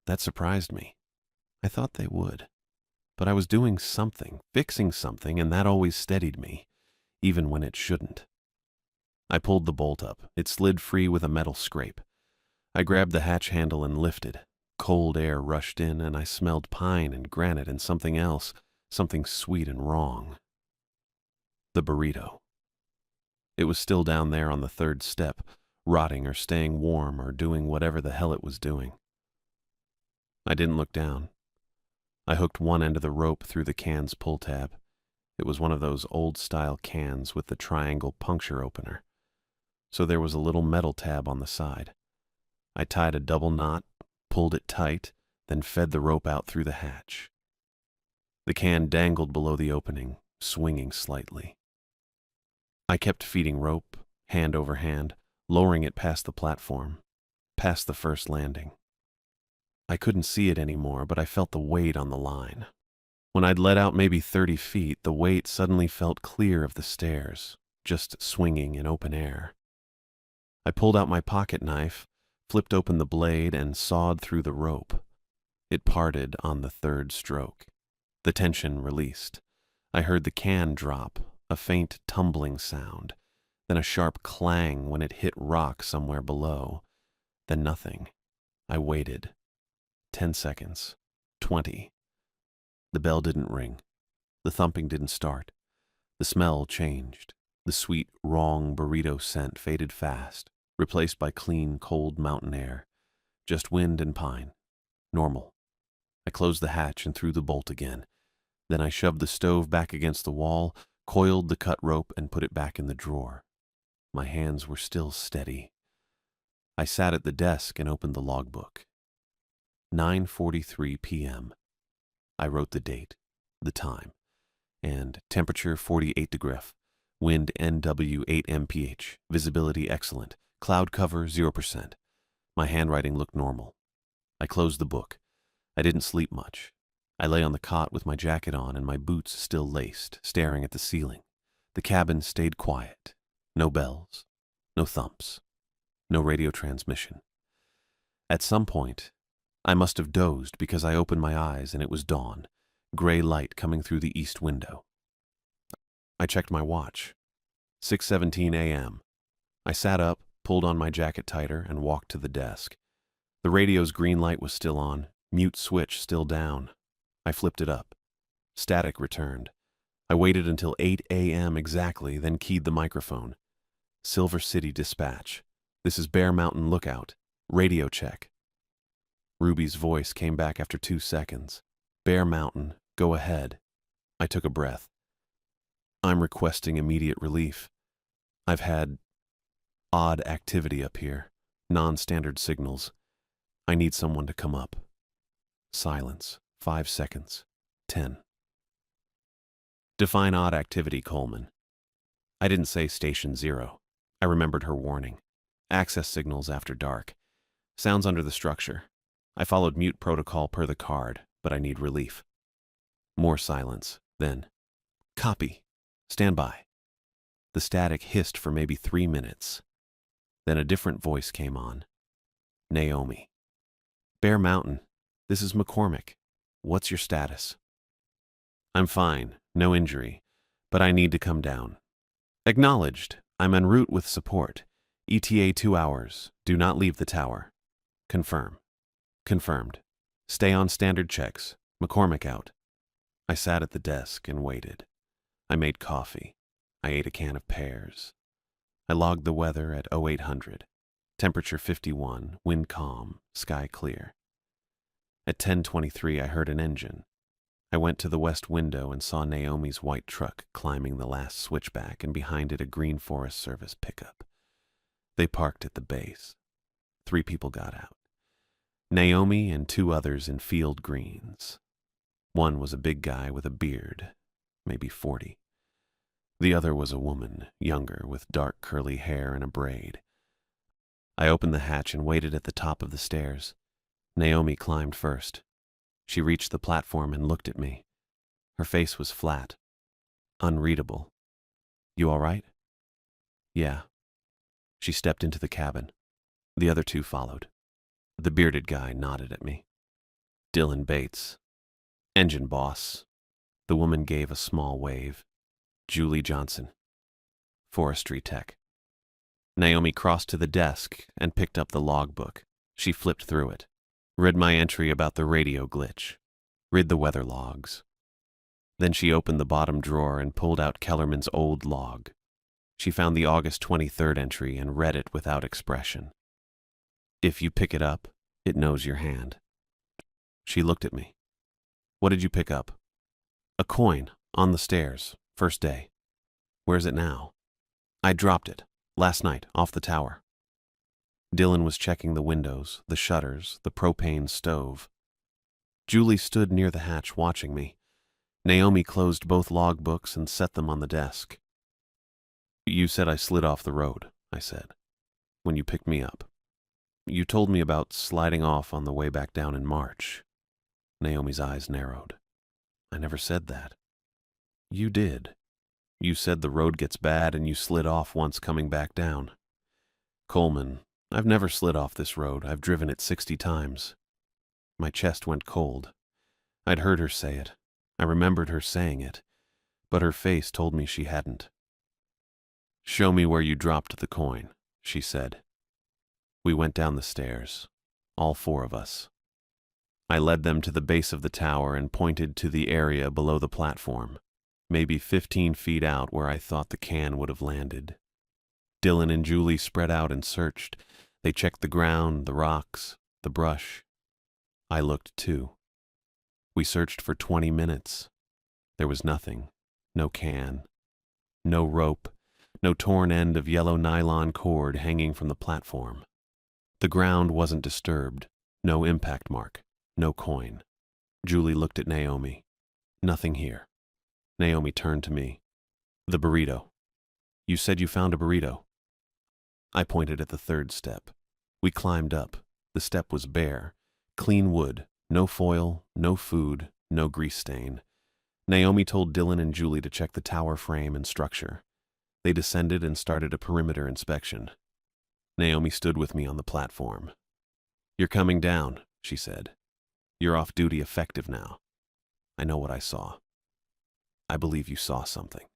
That surprised me. I thought they would. But I was doing something, fixing something, and that always steadied me, even when it shouldn't. I pulled the bolt up. It slid free with a metal scrape. I grabbed the hatch handle and lifted. Cold air rushed in, and I smelled pine and granite and something else, something sweet and wrong. The burrito. It was still down there on the third step, rotting or staying warm or doing whatever the hell it was doing. I didn't look down. I hooked one end of the rope through the can's pull tab. It was one of those old-style cans with the triangle puncture opener, so there was a little metal tab on the side. I tied a double knot, pulled it tight, then fed the rope out through the hatch. The can dangled below the opening, swinging slightly. I kept feeding rope, hand over hand, lowering it past the platform, past the first landing. I couldn't see it anymore, but I felt the weight on the line. When I'd let out maybe 30 feet, the weight suddenly felt clear of the stairs, just swinging in open air. I pulled out my pocket knife, flipped open the blade, and sawed through the rope. It parted on the third stroke. The tension released. I heard the can drop, a faint tumbling sound, then a sharp clang when it hit rock somewhere below. Then nothing. I waited. 10 seconds. 20. The bell didn't ring. The thumping didn't start. The smell changed. The sweet, wrong burrito scent faded fast, replaced by clean, cold mountain air. Just wind and pine. Normal. I closed the hatch and threw the bolt again. Then I shoved the stove back against the wall, coiled the cut rope, and put it back in the drawer. My hands were still steady. I sat at the desk and opened the logbook. 9:43 p.m. I wrote the date, the time, and temperature 48 degrees, wind NW 8 mph, visibility excellent, cloud cover 0%. My handwriting looked normal. I closed the book. I didn't sleep much. I lay on the cot with my jacket on and my boots still laced, staring at the ceiling. The cabin stayed quiet. No bells, no thumps, no radio transmission. At some point, I must have dozed because I opened my eyes and it was dawn, gray light coming through the east window. I checked my watch. 6:17 a.m. I sat up, pulled on my jacket tighter, and walked to the desk. The radio's green light was still on, mute switch still down. I flipped it up. Static returned. I waited until 8 a.m. exactly, then keyed the microphone. Silver City Dispatch. This is Bear Mountain Lookout. Radio check. Ruby's voice came back after 2 seconds. Bear Mountain, go ahead. I took a breath. I'm requesting immediate relief. I've had odd activity up here, non-standard signals. I need someone to come up. Silence. 5 seconds. 10. Define odd activity, Coleman. I didn't say Station 0. I remembered her warning. Access signals after dark. Sounds under the structure. I followed mute protocol per the card, but I need relief. More silence. Then, copy. Stand by. The static hissed for maybe 3 minutes. Then a different voice came on. Naomi. Bear Mountain. This is McCormick. What's your status? I'm fine. No injury. But I need to come down. Acknowledged. I'm en route with support. ETA 2 hours. Do not leave the tower. Confirm. Confirmed. Stay on standard checks. McCormick out. I sat at the desk and waited. I made coffee. I ate a can of pears. I logged the weather at 0800. Temperature 51, wind calm, sky clear. At 10:23 I heard an engine. I went to the west window and saw Naomi's white truck climbing the last switchback and behind it a Green Forest Service pickup. They parked at the base. 3 people got out. Naomi and 2 others in field greens. One was a big guy with a beard, maybe 40. The other was a woman, younger, with dark curly hair and a braid. I opened the hatch and waited at the top of the stairs. Naomi climbed first. She reached the platform and looked at me. Her face was flat, unreadable. You all right? Yeah. She stepped into the cabin. The other 2 followed. The bearded guy nodded at me. Dylan Bates. Engine boss. The woman gave a small wave. Julie Johnson. Forestry tech. Naomi crossed to the desk and picked up the logbook. She flipped through it. Read my entry about the radio glitch. Read the weather logs. Then she opened the bottom drawer and pulled out Kellerman's old log. She found the August 23rd entry and read it without expression. If you pick it up, it knows your hand. She looked at me. What did you pick up? A coin, on the stairs, first day. Where's it now? I dropped it, last night, off the tower. Dylan was checking the windows, the shutters, the propane stove. Julie stood near the hatch watching me. Naomi closed both logbooks and set them on the desk. You said I slid off the road, I said, when you picked me up. You told me about sliding off on the way back down in March. Naomi's eyes narrowed. I never said that. You did. You said the road gets bad and you slid off once coming back down. Coleman, I've never slid off this road. I've driven it 60 times. My chest went cold. I'd heard her say it. I remembered her saying it, but her face told me she hadn't. Show me where you dropped the coin, she said. We went down the stairs, all 4 of us. I led them to the base of the tower and pointed to the area below the platform, maybe 15 feet out where I thought the can would have landed. Dylan and Julie spread out and searched. They checked the ground, the rocks, the brush. I looked too. We searched for 20 minutes. There was nothing. No can. No rope. No torn end of yellow nylon cord hanging from the platform. The ground wasn't disturbed. No impact mark. No coin. Julie looked at Naomi. Nothing here. Naomi turned to me. The burrito. You said you found a burrito. I pointed at the 3rd step. We climbed up. The step was bare. Clean wood. No foil, no food, no grease stain. Naomi told Dylan and Julie to check the tower frame and structure. They descended and started a perimeter inspection. Naomi stood with me on the platform. You're coming down, she said. You're off duty effective now. I know what I saw. I believe you saw something,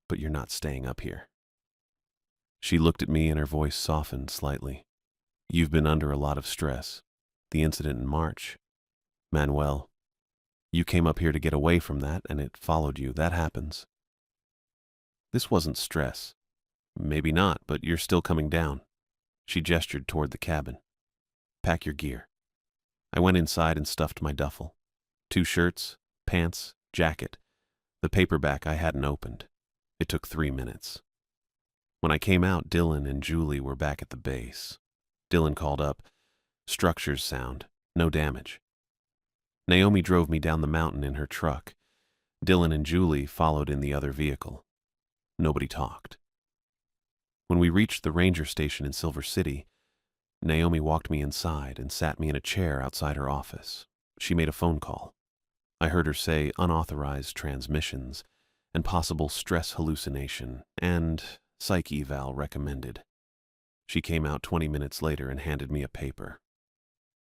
but you're not staying up here. She looked at me and her voice softened slightly. You've been under a lot of stress. The incident in March. Manuel, you came up here to get away from that and it followed you. That happens. This wasn't stress. Maybe not, but you're still coming down. She gestured toward the cabin. Pack your gear. I went inside and stuffed my duffel. 2 shirts, pants, jacket. The paperback I hadn't opened. It took 3 minutes. When I came out, Dylan and Julie were back at the base. Dylan called up, structures sound, no damage. Naomi drove me down the mountain in her truck. Dylan and Julie followed in the other vehicle. Nobody talked. When we reached the ranger station in Silver City, Naomi walked me inside and sat me in a chair outside her office. She made a phone call. I heard her say unauthorized transmissions and possible stress hallucination and psych eval recommended. She came out 20 minutes later and handed me a paper.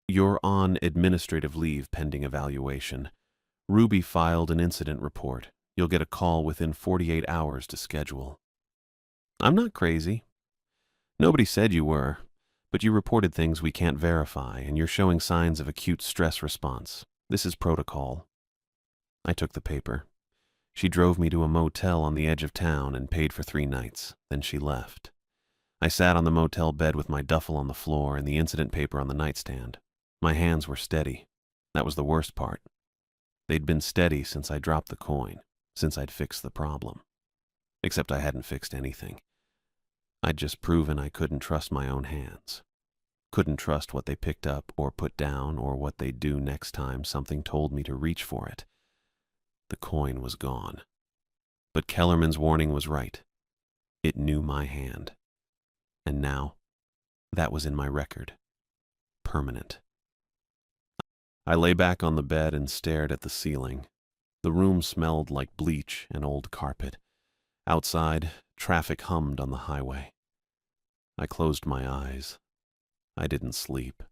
You're on administrative leave pending evaluation. Ruby filed an incident report. You'll get a call within 48 hours to schedule. I'm not crazy. Nobody said you were, but you reported things we can't verify, and you're showing signs of acute stress response. This is protocol. I took the paper. She drove me to a motel on the edge of town and paid for 3 nights. Then she left. I sat on the motel bed with my duffel on the floor and the incident paper on the nightstand. My hands were steady. That was the worst part. They'd been steady since I dropped the coin, since I'd fixed the problem. Except I hadn't fixed anything. I'd just proven I couldn't trust my own hands. Couldn't trust what they picked up or put down or what they'd do next time something told me to reach for it. The coin was gone. But Kellerman's warning was right. It knew my hand. And now, that was in my record. Permanent. I lay back on the bed and stared at the ceiling. The room smelled like bleach and old carpet. Outside, traffic hummed on the highway. I closed my eyes. I didn't sleep.